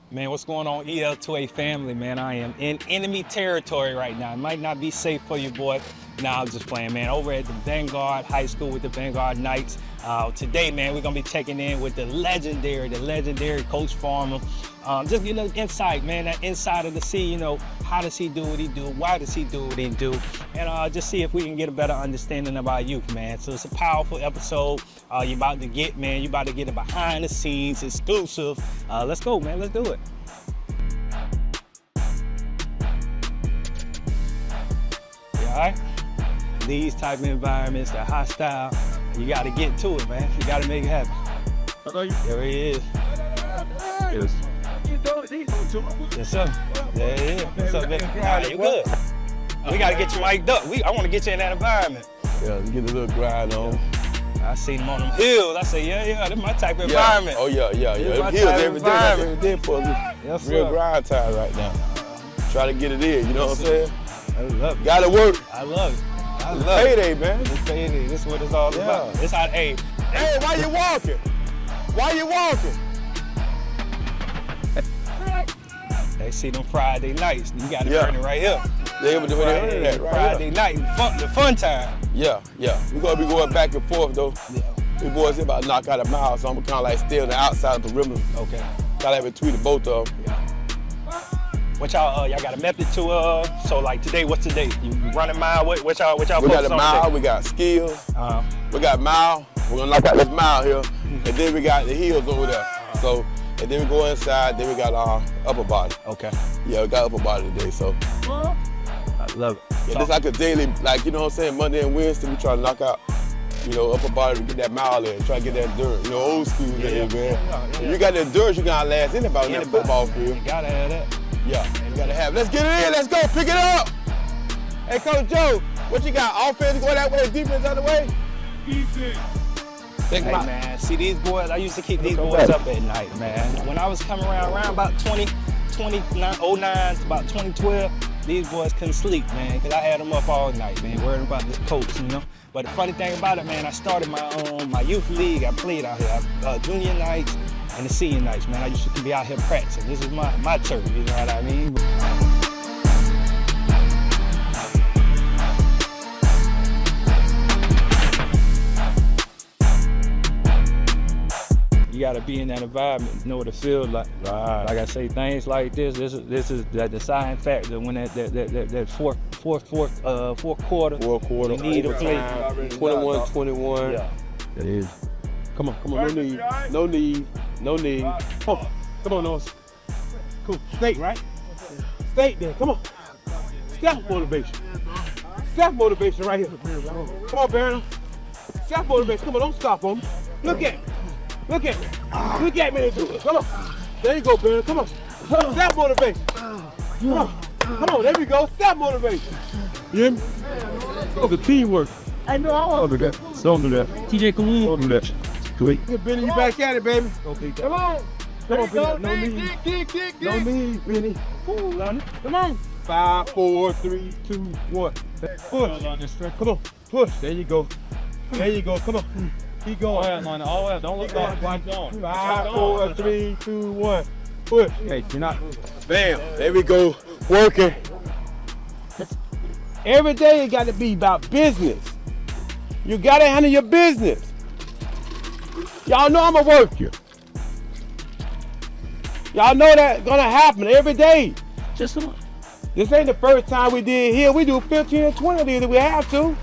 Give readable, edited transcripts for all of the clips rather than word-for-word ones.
Man, what's going on, EL2A family, man? I am in enemy territory right now. It might not be safe for you, boy. Nah, I'm just playing, man. Over at the Vanguard High School with the Vanguard Knights. Today, man, we're going to be checking in with the legendary Coach Farmer. Just getting an insight, man, that inside of the sea, you know, how does he do what he do? Why does he do what he do? And just see if we can get a better understanding of our youth, man. So it's a powerful episode. You about to get it behind the scenes, exclusive. Let's go, man. Let's do it. You all right? These type of environments, they're hostile. You got to get to it, man. You got to make it happen. There he is. Yes. Yes, sir. There he is. What's up, man? All right, you good? We got to get you mic'd up. I want to get you in that environment. Yeah, get a little grind on. I seen him on them hills. I say, yeah, that's my type of environment. Oh, yeah. Hills every day for us. Yes, real sir. grind time right now. Try to get it in, you know what I'm saying? I love it. Gotta work. I love it. Payday, man. It's payday. This is what it's all about. It's how, hey, why you walking? Why you walking? They see them Friday nights. You got to earn it right here. Friday night, the fun time. Yeah. We're going to be going back and forth, though. Yeah. We boys about to knock out a mile, so I'm kind of like stay on the outside of the perimeter. Okay. Kind of have between both of them. Yeah. What y'all got a method to so like today, what's today? You run a mile, what y'all We got a mile, today? we got skills, we got mile, we're gonna knock out this mile here, and then we got the heels over there. So, and then we go inside, then we got our upper body. Okay. Yeah, we got upper body today, so. I love it. Yeah, it's like a daily, like, you know what I'm saying, Monday and Wednesday, we try to knock out, you know, upper body to get that mile in, try to get that endurance, you know, old school days, man. Yeah. If you got the endurance, you gotta last anybody in that football field. You gotta have that. Yeah, you gotta have it. Let's get it in, let's go, pick it up. Hey, Coach Joe, what you got? Offense go that way, defense other way? Defense. Hey, man, see these boys, I used to keep these boys up at night, man. When I was coming around about 2009 to about 2012, these boys couldn't sleep, man, because I had them up all night, man, worried about this coach, you know. But the funny thing about it, man, I started my youth league. I played out here, junior nights and the senior nights, man. I used to be out here practicing. This is my turf, you know what I mean? You gotta be in that environment, know what it feels like. Right. Like I say, things like this is the deciding factor when that fourth quarter. You need to play 21-21. Yeah. That is. Come on, no need. Come on, Nose. Cool, state, right? State there, come on. Self motivation right here. Come on, Baron. Self motivation, come on, don't stop on me. Look at me, come on. There you go, Baron, come on. Self motivation. Come on, there we go, self motivation. You hear me? Oh, the teamwork. I know. Don't do that. Don't do that. TJ, come on. Don't do that. Good. Benny, you back at it, baby. Come on, Benny. No need, Benny. Come on. 5, 4, 3, 2, 1. Push. Come on. Push. There you go. Come on. Keep going. All right, don't look back. 5, 4, 3, 2, 1. Push. Hey, you're not. Bam. There we go. Working. Every day it got to be about business. You got to handle your business. Y'all know I'm a worker. Y'all know that's gonna happen every day. Just a This ain't the first time we did here. We do 15 and 20 of these if we have to.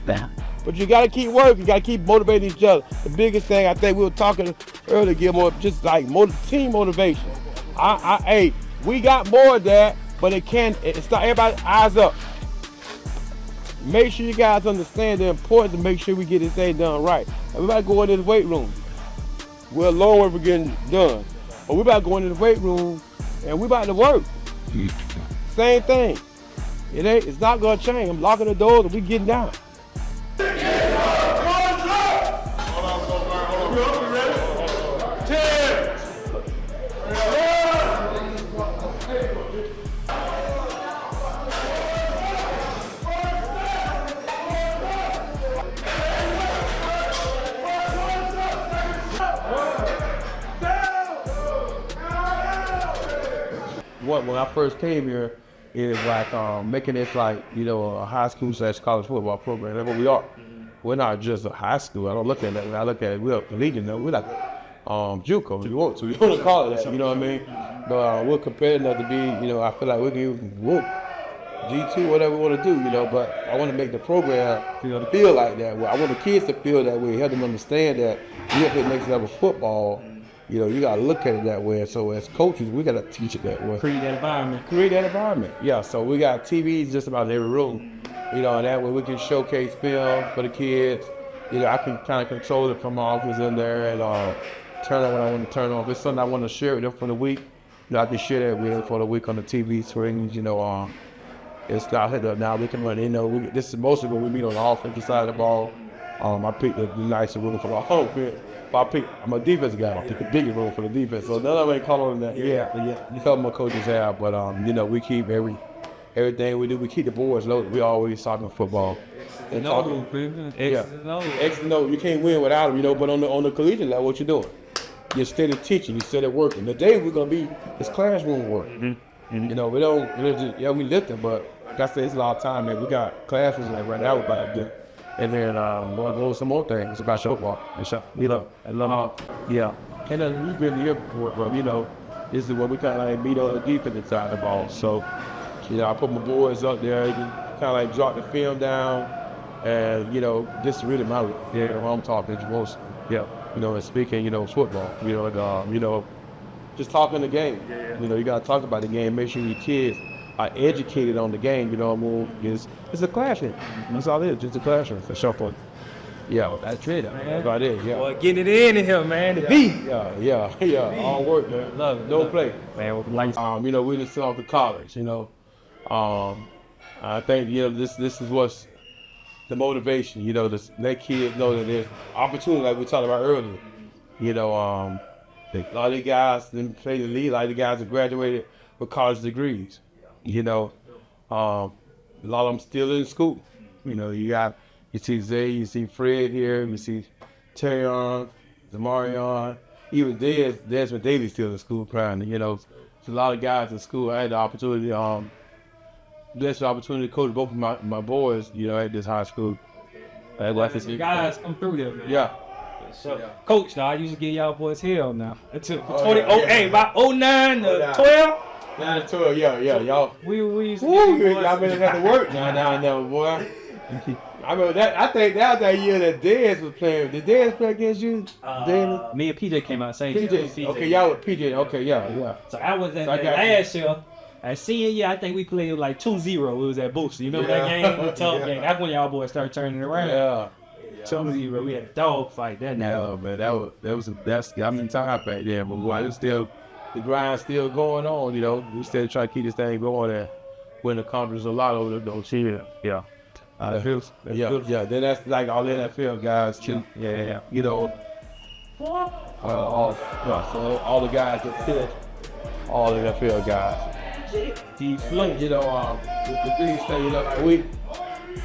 But you gotta keep working. You gotta keep motivating each other. The biggest thing, I think we were talking earlier, Gilmore, just like team motivation. Hey, we got more of that, but it's not everybody eyes up. Make sure you guys understand the importance of make sure we get this thing done right. Everybody go in this weight room. We're a long way from getting done. But we about to go into the weight room and we about to work. Same thing. It's not gonna change. I'm locking the doors and we getting down. when I first came here, it was like making this like, a high school / college football program. That's what we are. We're not just a high school. I don't look at that. I look at it, we're a collegiate. We're like JUCO, if you want to. You want to call it that, you know what I mean? But we're competitive enough to be, I feel like we can whoop G2, whatever we want to do, but I want to make the program feel like that way. I want the kids to feel that way, help them understand that you have to next level football, you got to look at it that way. So as coaches, we got to teach it that way. Create that environment. Yeah, so we got TVs just about in every room, and that way we can showcase film for the kids. I can kind of control it from my office in there and turn on what I want to turn on. If it's something I want to share with them for the week, I can share that with them for the week on the TV screens, It's now we can run. This is mostly when we meet on the offensive side of the ball. I picked the nicer room for the offense. I'm a defensive guy. I picked the bigger room for the defense. So none of them ain't calling that. Yeah. A couple of coaches have, but we keep everything we do. We keep the boards loaded. We always talking football. X and O. X and O. You can't win without them, But on the collegiate level, what you doing? You're steady teaching. You're steady working. The day we're gonna be is classroom work. We don't. We lift them, but like I said, it's a lot of time, man. We got classes like right now about to do. And then we'll go some more things about football and stuff. Yeah. And then we've been here before, but this is what we kind of like meet on the defensive side of the ball. So, I put my boys up there. You can kind of like drop the film down, and this is really my what I'm talking to most. Yeah. And speaking, football. Just talking the game. You got to talk about the game. Make sure your kids are educated on the game. It's a classroom. That's all it is. Just a classroom for sure. Yeah, that's it. That's about it. Yeah. Boy, getting it in here, man. The beat. Yeah. All work, man. Love it. Don't play. Man, we just sent off to college. I think this is what's the motivation. To let kids know that there's opportunity, like we talked about earlier. A lot of the guys didn't play the league. A lot of the guys have graduated with college degrees. A lot of them still in school. You see Zay, you see Fred here, you see Terrion, Zamarion, even Desmond Daly still in school crying. There's a lot of guys in school. I had the opportunity, to coach both of my boys, at this high school. Guys come through there, man. Yeah. So, Coach, I used to give y'all boys hell now. Until about 09 to 12. 9 to 12, yeah, y'all. We used to y'all better have to work. No, boy. I remember that. I think that was that year that Dez was playing. Did Dez play against you? Me and PJ came out same PJ. Okay, y'all with PJ. Okay, yeah. So I was at last year. At senior year, I think we played like 2-0. It was at Booster. You remember that game? The tough game. That's when y'all boys started turning it around. Yeah. 2-0. We had a dog fight that night. Yeah, man. That's I'm in time back then, but boy, it's still the grind's still going on. We still try to keep this thing going and win the conference a lot over those years. Yeah. Yeah. Then that's like all NFL guys too. Yeah. All the guys that fit, all the NFL guys. The biggest thing, we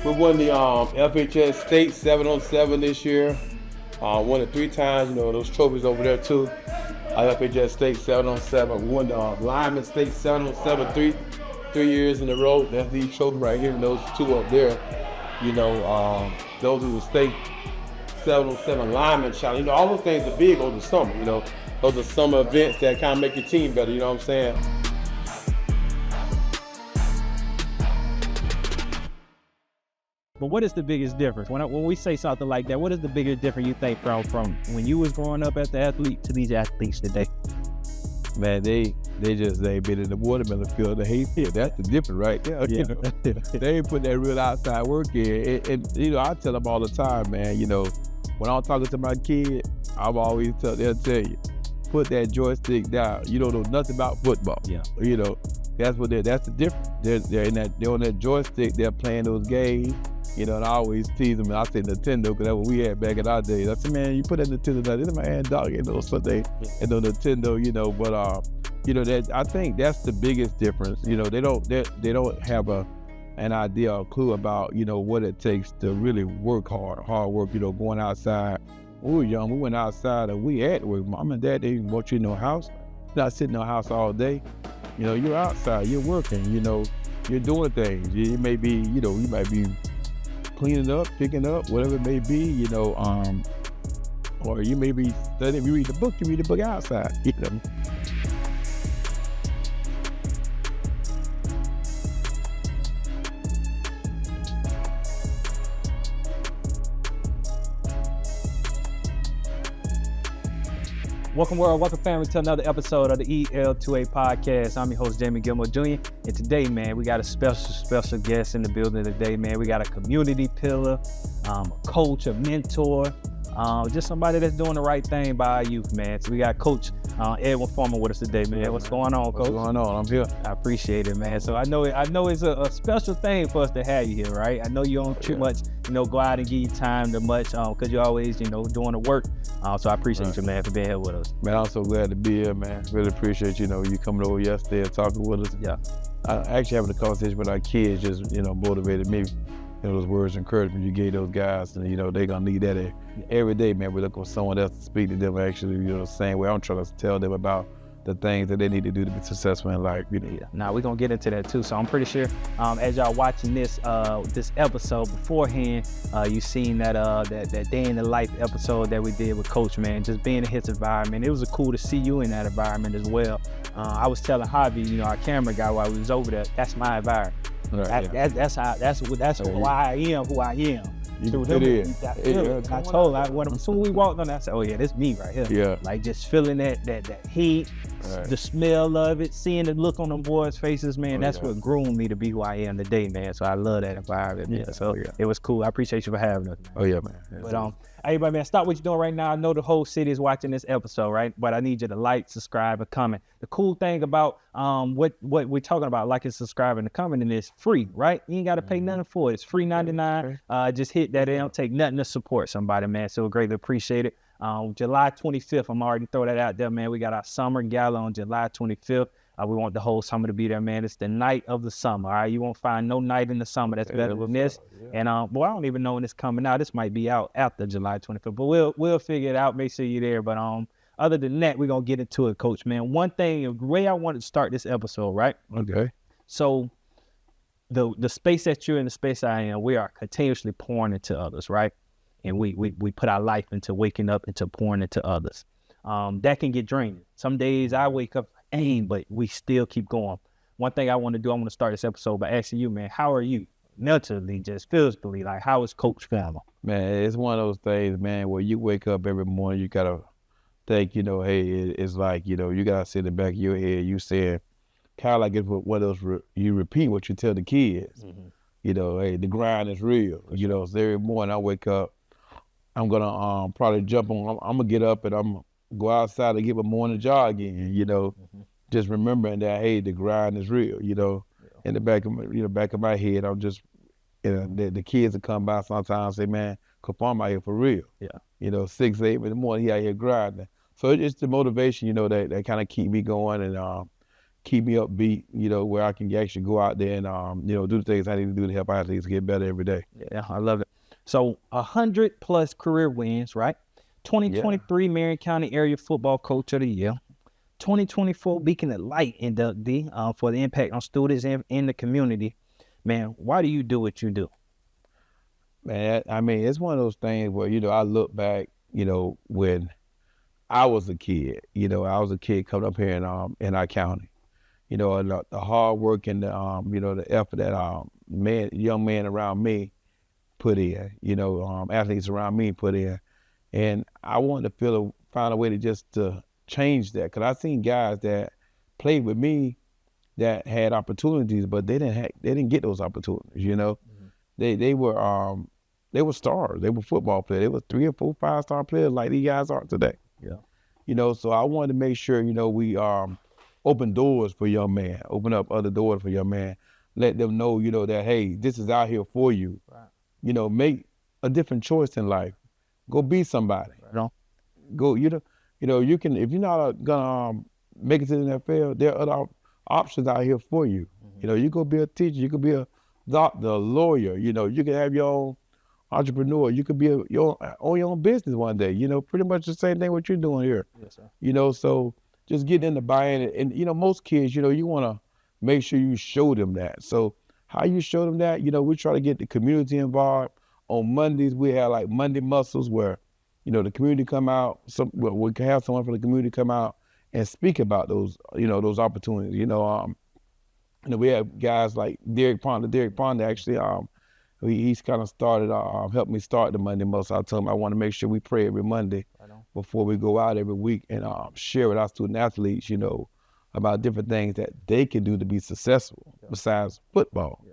won the FHS State 7-on-7 this year. Won it 3 times. Those trophies over there too. FHS State 7-on-7. We won the Lyman State 7-on-7 three years in a row. That's the trophy right here, and those 2 up there. Those are the state 7-on-7 lineman challenge. All those things are big over the summer. Those are summer events that kind of make your team better. You know what I'm saying? But what is the biggest difference? When we say something like that, what is the biggest difference you think from when you was growing up as the athlete to these athletes today? Man, they been in the watermelon field. They hate it. That's the difference right there. They ain't put that real outside work in. And I tell them all the time, man, when I'm talking to my kid, I'm always they'll tell you, put that joystick down. You don't know nothing about football. Yeah. That's the difference. They're on that joystick, they're playing those games. And I always tease them, and I say Nintendo, because that's what we had back in our days. I said, man, you put that Nintendo down. This is my hand dog, Sunday, and the Nintendo, but that I think that's the biggest difference. They don't have an idea or clue about what it takes to really work hard work. Going outside. When we were young, we went outside and we had to work. Mom and Dad, they didn't want you in no house. Not sitting in no house all day. you're outside, you're working, you're doing things. You may be, you might be cleaning up, picking up, whatever it may be, or you may be studying. You read the book outside, Welcome world, welcome family to another episode of the EL2A Podcast. I'm your host, Jamie Gilmore Jr. And today, man, we got a special guest in the building today, man. We got a community pillar, a coach, a mentor, just somebody that's doing the right thing by our youth, man. So we got Coach Edwin Farmer with us today, man. Yeah, What's going on, Coach? What's going on? I'm here. I appreciate it, man. So I know it's a special thing for us to have you here, right? I know you don't too much, go out and give you time to much, because you're always, doing the work. So I appreciate you, man, for being here with us. Man, I'm so glad to be here, man. Really appreciate, you coming over yesterday and talking with us. Yeah. Actually having a conversation with our kids just, motivated me. Those words of encouragement you gave those guys, and they're gonna need that every day, man. We're looking for someone else to speak to them actually, the same way I'm trying to tell them about the things that they need to do to be successful in life. Yeah. Now we're gonna get into that too. So I'm pretty sure as y'all watching this episode beforehand, you seen that day in the life episode that we did with Coach, man. Just being in his environment. It was cool to see you in that environment as well. I was telling Javi, our camera guy, while we was over there, that's my environment. Right, That's why I am who I am. It is. I told him, as soon as we walked on that, I said, oh yeah, this me right here. Yeah. Like just feeling that heat, the smell of it, seeing the look on them boys' faces, man, that's what groomed me to be who I am today, man. So I love that environment, man. So it was cool. I appreciate you for having us, man. Oh yeah, man. But everybody, man, stop what you're doing right now. I know the whole city is watching this episode, right? But I need you to like, subscribe, and comment. The cool thing about what we're talking about, liking, subscribing, and commenting, is free, right? You ain't got to pay nothing for it. It's free 99. Just hit that. It don't take nothing to support somebody, man. So greatly appreciate it. July 25th, I'm already throwing that out there, man. We got our summer gala on July 25th. We want the whole summer to be there, man. It's the night of the summer, all right? You won't find no night in the summer that's better than this. Yeah. And, I don't even know when it's coming out. This might be out after July 25th, but we'll figure it out. Make sure you're there. But other than that, we're going to get into it, Coach, man. One thing, the way I wanted to start this episode, right? Okay. So the space that you're in, the space I am, we are continuously pouring into others, right? And we put our life into waking up, into pouring into others. That can get draining. Some days I wake up, but we still keep going. One thing I want to start this episode by asking you, man, how are you mentally, just physically? Like, how is Coach Farmer? Man, it's one of those things, man, where you wake up every morning, you gotta think, hey, it's like, you gotta sit in the back of your head, you saying, kind of like it's one of those, you repeat what you tell the kids. Mm-hmm. Hey, the grind is real. So every morning I wake up, I'm gonna probably jump on, I'm gonna get up and I'm go outside and get my morning jog in, just remembering that, hey, the grind is real, in the back of my head, I'm just, the kids will come by sometimes and say, man, Coach Farmer out here for real. Yeah. 6, 8 in the morning, he out here grinding. So it's the motivation, that kind of keep me going and keep me upbeat, where I can actually go out there and, do the things I need to do to help athletes get better every day. Yeah, I love it. So 100+ career wins, right? 2023 Marion County Area Football Coach of the Year. 2024 Beacon of Light inductee for the impact on students and in the community. Man, why do you do what you do? Man, I mean, it's one of those things where, I look back, when I was a kid, I was a kid coming up here in our county, and the hard work and the effort that young men around me put in, athletes around me put in. And I wanted to find a way to just to change that, because I've seen guys that played with me that had opportunities, but they didn't get those opportunities. Mm-hmm. They were stars. They were football players. They were 3 or 4, 5-star players like these guys are today. Yeah. So I wanted to make sure we open doors for young men, open up other doors for young men, let them know that, hey, this is out here for you. Right. Make a different choice in life. Go be somebody. Right. Go, you can, if you're not gonna make it to the NFL, there are other options out here for you. Mm-hmm. You could be a teacher, you could be a doctor, a lawyer, you can have your own entrepreneur, you could be own your own business one day, pretty much the same thing what you're doing here. Yes, sir. So just getting them to buy in. And you know, most kids, you know, you want to make sure you show them that. So how you show them that, you know, we try to get the community involved. On Mondays, we have like Monday muscles where, you know, the community come out. We can have someone from the community come out and speak about those, you know, those opportunities. You know, we have guys like Derek Ponder. Derek Ponder actually, he's kind of started, helped me start the Monday muscle. I told him I want to make sure we pray every Monday before we go out every week and share with our student athletes, you know, about different things that they can do to be successful besides football.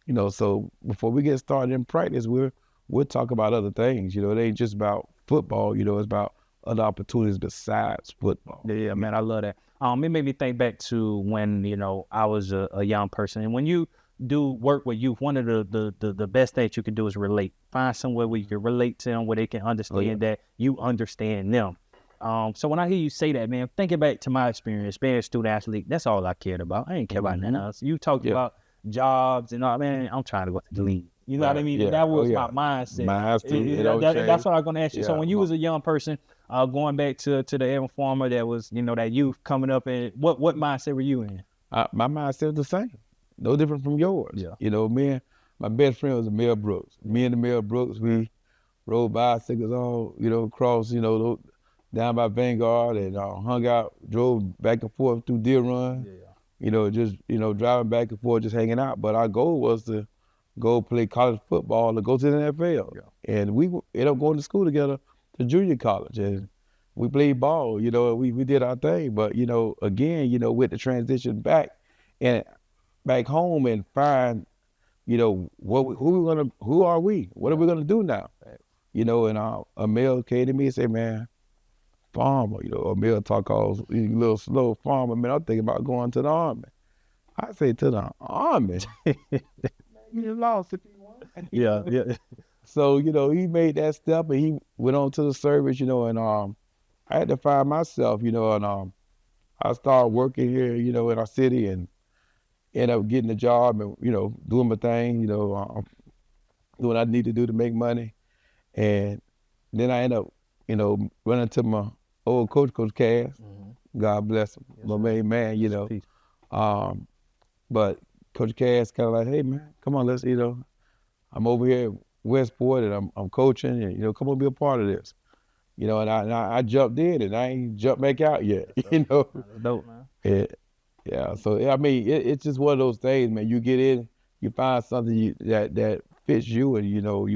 You know, so before we get started in practice, we'll talk about other things. You know, it ain't just about football. You know, it's about other opportunities besides football. Yeah, man, I love that. It made me think back to when, you know, I was a young person. And when you do work with youth, one of the best things you can do is relate. Find somewhere where you can relate to them, where they can understand that you understand them. So when I hear you say that, man, thinking back to my experience, being a student athlete, that's all I cared about. I ain't care about nothing else. You talked about jobs and all, man, I'm trying to go to the league. You know what I mean? That was my mindset. That's what I was going to ask you. So when you was a young person, going back to the Edwin Farmer that was, you know, that youth coming up, and what mindset were you in? My mindset was the same. No different from yours. You know, my best friend was Mel Brooks. Me and the Mel Brooks, we rode bicycles on, you know, across, you know, down by Vanguard and hung out, drove back and forth through Deer Run. You know, just, you know, driving back and forth, just hanging out. But our goal was to go play college football or go to the NFL. And we ended up going to school together to junior college. And we played ball, you know, we did our thing. But, you know, again, you know, with the transition back home and find, you know, who are we? What are we gonna do now? You know, and Emil came to me and said, man, Farmer, you know, Emil talk all a little slow. Farmer, man, I'm thinking about going to the Army. I say, to the Army? You lost if you want. Yeah. So, you know, he made that step and he went on to the service, you know, and I had to find myself, you know, and I started working here, you know, in our city and ended up getting a job and, you know, doing my thing, you know, doing what I need to do to make money. And then I ended up, you know, running to my old coach, Coach Cass. God bless him, my main man, you know. But Coach Cass kind of like, hey, man, come on, let's, you know, I'm over here at Westport and I'm coaching and, you know, come on, be a part of this. You know, and I jumped in and I ain't jumped back out yet, you know. That's dope, man. Yeah, so, I mean, it's just one of those things, man. You get in, you find something that fits you and, you know,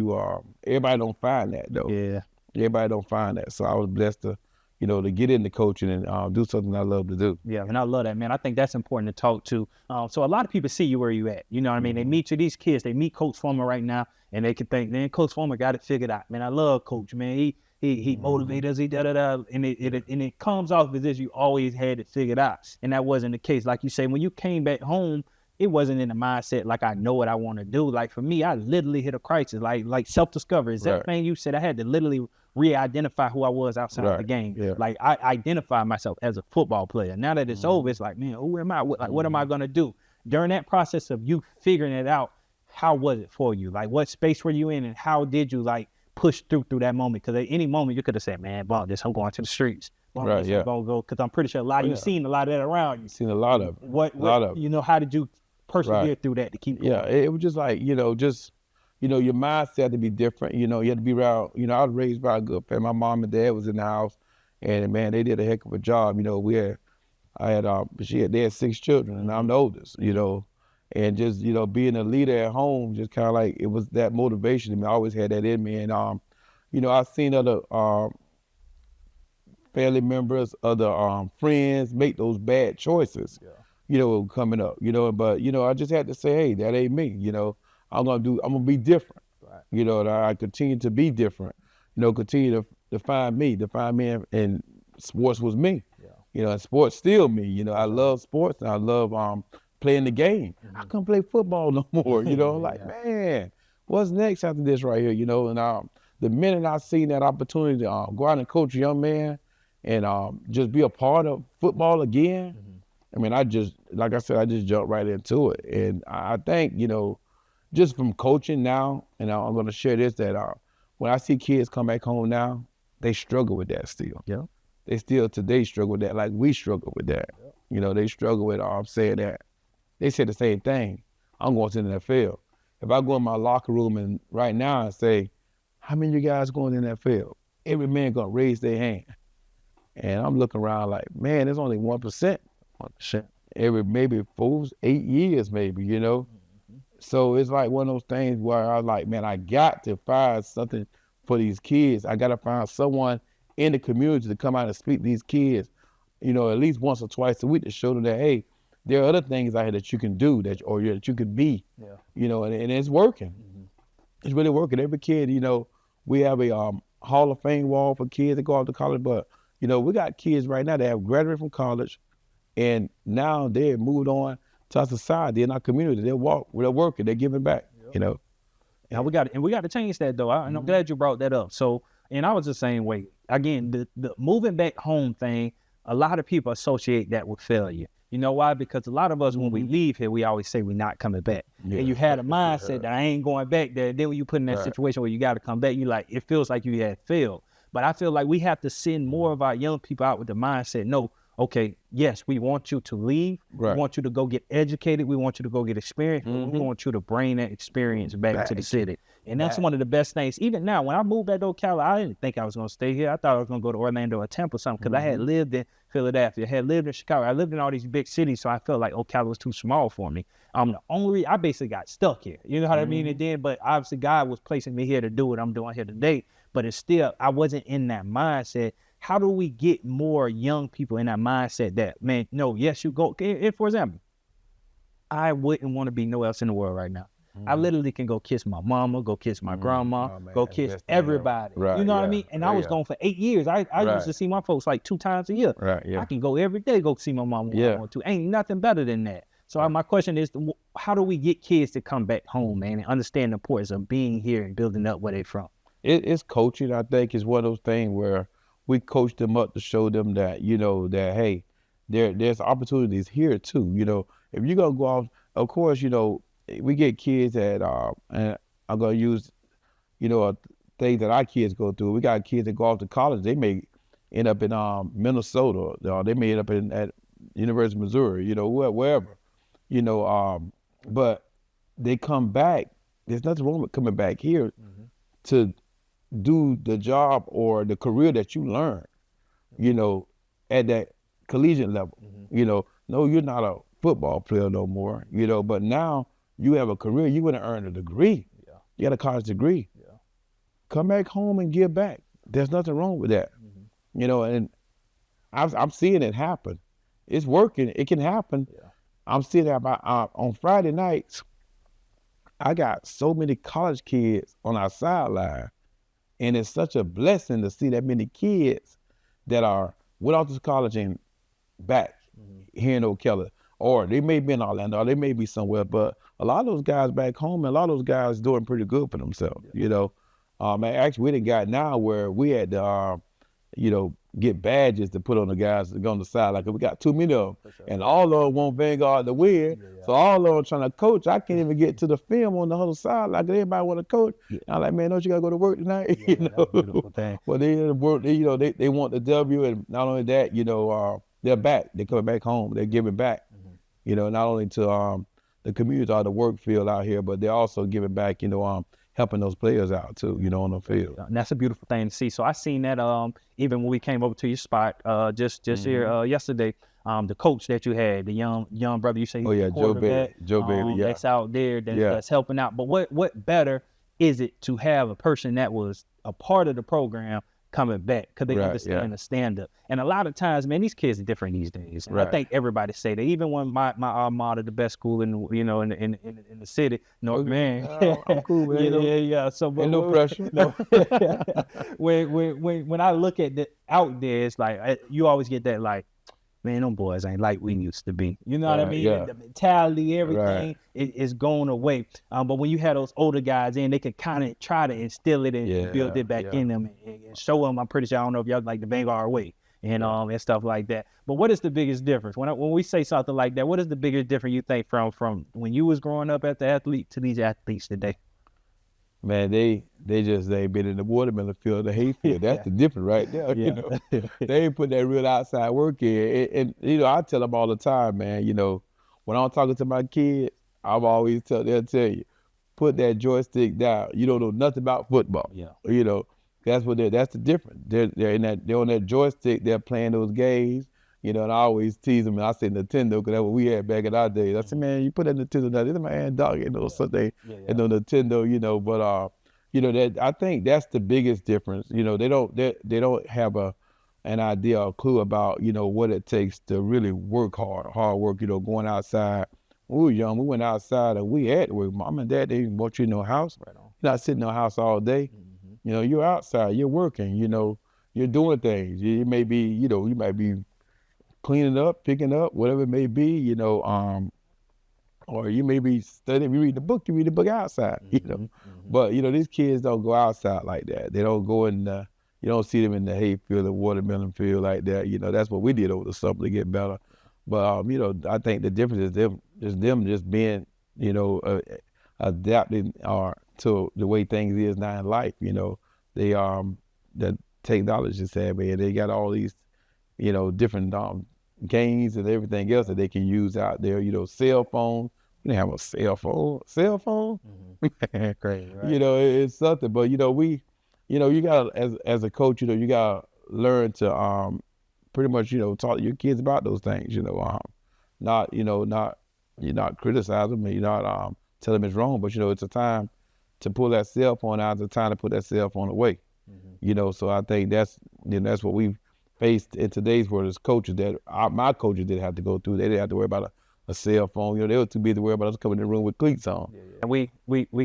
everybody don't find that, though. Yeah. Everybody don't find that. So I was blessed to, you know, to get into coaching and do something I love to do. Yeah, and I love that, man. I think that's important to talk to. So a lot of people see you where you at. You know what I mean? They meet you, these kids, they meet Coach Farmer right now, and they can think, man, Coach Farmer got it figured out. Man, I love Coach, man. He motivates us, he da-da-da. And it comes off as if you always had it figured out. And that wasn't the case. Like you say, when you came back home, it wasn't in the mindset like I know what I want to do. Like for me, I literally hit a crisis, like self-discovery. Is that thing you said? I had to literally re-identify who I was outside of the game. Like I identify myself as a football player. Now that it's over, it's like, man, who am I? What am I gonna do? During that process of you figuring it out, how was it for you? Like what space were you in and how did you like push through that moment? Because at any moment you could have said, man, ball this, I'm going to the streets. I'm gonna go, because I'm pretty sure a lot of you've seen a lot of that around you. Seen a lot of it. You know, how did you persevere through that to keep going? It was just like, you know, your mindset had to be different. You know, you had to be around, you know, I was raised by a good family. My mom and dad was in the house and man, they did a heck of a job. You know, they had 6 children and I'm the oldest, you know, and just, you know, being a leader at home, just kind of like, it was that motivation to me. I always had that in me. And, you know, I've seen other family members, other friends make those bad choices, you know, coming up, you know, but, you know, I just had to say, hey, that ain't me, you know, I'm gonna be different, you know, and I continue to be different, you know, continue to define me, and sports was me, you know, and sports still me, you know, I love sports and I love playing the game. I couldn't play football no more, you know, like, man, what's next after this right here, you know, and the minute I seen that opportunity to go out and coach a young man and just be a part of football again, I mean, like I said, I just jumped right into it. And I think, you know, just from coaching now, and I'm going to share this, that when I see kids come back home now, they struggle with that still. they still today struggle with that, like we struggle with that. You know, they struggle with saying that. They say the same thing. I'm going to the NFL. If I go in my locker room and right now and say, how many of you guys going in that field? Every man going to raise their hand. And I'm looking around like, man, there's only 1%. 1%. Every maybe 4, 8 years maybe, you know? So it's like one of those things where I was like, man, I got to find something for these kids. I got to find someone in the community to come out and speak to these kids, you know, at least once or twice a week to show them that, hey, there are other things out here that you can do that you could be, you know, and it's working. It's really working. Every kid, you know, we have a Hall of Fame wall for kids that go off to college, but, you know, we got kids right now that have graduated from college and now they're moved on to our society, in our community. They're working, they're giving back, you know. Now we got to change that though. And I'm glad you brought that up. So, and I was the same way. Again, the moving back home thing, a lot of people associate that with failure. You know why? Because a lot of us, when we leave here, we always say we're not coming back. And you had a mindset that I ain't going back there. Then when you put in that situation where you got to come back, you like, it feels like you had failed. But I feel like we have to send more of our young people out with the mindset, no, okay, yes, we want you to leave. We want you to go get educated. We want you to go get experience. We want you to bring that experience back to the city. And that's one of the best things. Even now, when I moved back to Ocala, I didn't think I was going to stay here. I thought I was going to go to Orlando or Tampa or something because I had lived in Philadelphia, had lived in Chicago. I lived in all these big cities, so I felt like Ocala was too small for me. I basically got stuck here. You know what I mean? And then, but obviously God was placing me here to do what I'm doing here today. But it's still, I wasn't in that mindset. How do we get more young people in that mindset that, man, no, yes, you go. If, for example, I wouldn't want to be nowhere else in the world right now. I literally can go kiss my mama, go kiss my grandma, go kiss everybody. You know what I mean? And I was gone for 8 years. I used to see my folks like 2 times a year. I can go every day, go see my mama when I want to. Ain't nothing better than that. So my question is, how do we get kids to come back home, man, and understand the importance of being here and building up where they're from? It's coaching, I think, is one of those things where we coach them up to show them that, you know, that, hey, there's opportunities here too. You know, if you're going to go off, of course, you know, we get kids that, and I'm going to use, you know, things that our kids go through. We got kids that go off to college. They may end up in Minnesota. They may end up at University of Missouri, you know, wherever, you know, but they come back. There's nothing wrong with coming back here to do the job or the career that you learn, you know, at that collegiate level. You know, no, you're not a football player no more, you know, but now you have a career. You want to earn a degree. You got a college degree. Come back home and give back. There's nothing wrong with that. You know, and I'm seeing it happen. It's working. It can happen. I'm seeing that on Friday nights. I got so many college kids on our sideline, and it's such a blessing to see that many kids that went off to college and back here in Ocala. Or they may be in Orlando, or they may be somewhere, but a lot of those guys back home, and a lot of those guys doing pretty good for themselves, you know. Actually, we done got now where we had to, you know, get badges to put on the guys that go on the side. Like, we got too many of them, and all of them want Vanguard to win. So all of them trying to coach. I can't even get to the film on the other side. Like, everybody want to coach. I'm like, man, don't you got to go to work tonight? You know? That's a beautiful thing. Well, they want the W, and not only that, you know, they're back. They're coming back home. They're giving back. You know, not only to the community or the work field out here, but they're also giving back, you know, helping those players out too, you know, on the field. And that's a beautiful thing to see. So I seen that even when we came over to your spot just here yesterday, the coach that you had, the young brother, you say, Joe Bailey, that's out there that's helping out. But what better is it to have a person that was a part of the program coming back because they understand the stand-up. And a lot of times, man, these kids are different these days. And I think everybody say that. Even when my alma mater, the best school in the city, man. I'm cool, man. You know? So, but, no pressure. when I look at out there, it's like you always get that like, man, them boys ain't like we used to be. You know what I mean? The mentality, everything is going away. But when you have those older guys in, they can kind of try to instill it and build it back in them and show them. I'm pretty sure, I don't know if y'all like the Vanguard way and stuff like that. But what is the biggest difference? When we say something like that, what is the biggest difference you think from when you was growing up as the athlete to these athletes today? man, they ain't been in the watermelon field, the hay field. That's the difference right there. You know, they ain't put that real outside work in. And you know, I tell them all the time, man. You know, when I'm talking to my kids, they'll tell you, put that joystick down. You don't know nothing about football. Yeah. You know, that's the difference. They're on that joystick. They're playing those games. You know, and I always tease them. And I say Nintendo because that's what we had back in our days. I said, man, you put that Nintendo down. This is my hand dog. You know, something. And no Nintendo. You know, but you know, that I think that's the biggest difference. You know, they don't have an idea or clue about, you know, what it takes to really work hard work. You know, going outside. When we were young, we went outside and we had to work. Mom and Dad, they didn't want you in no house. Right on. You're not sitting in no house all day. You know, you're outside. You're working. You know, you're doing things. You may be, you know, you might be cleaning up, picking up, whatever it may be, you know, or you may be studying, you read the book outside, you know. But, you know, these kids don't go outside like that. They don't go in, you don't see them in the hay field, the watermelon field like that. You know, that's what we did over the summer to get better. But, you know, I think the difference is them just being, you know, adapting to the way things is now in life, you know. They, the technology is savvy, and they got all these, you know, different games and everything else that they can use out there. You know, cell phone. We didn't have a cell phone. Cell phone? Crazy, right? You know, it's something. But, you know, you gotta, as a coach, you know, you gotta learn to pretty much, you know, talk to your kids about those things, you know. You're not criticize them, and you're not tell them it's wrong, but, you know, it's a time to pull that cell phone out, it's a time to put that cell phone away. You know, so I think that's what we've faced in today's world as coaches, that my coaches didn't have to go through. They didn't have to worry about a cell phone. You know, they were too busy to worry about us coming in the room with cleats on. And we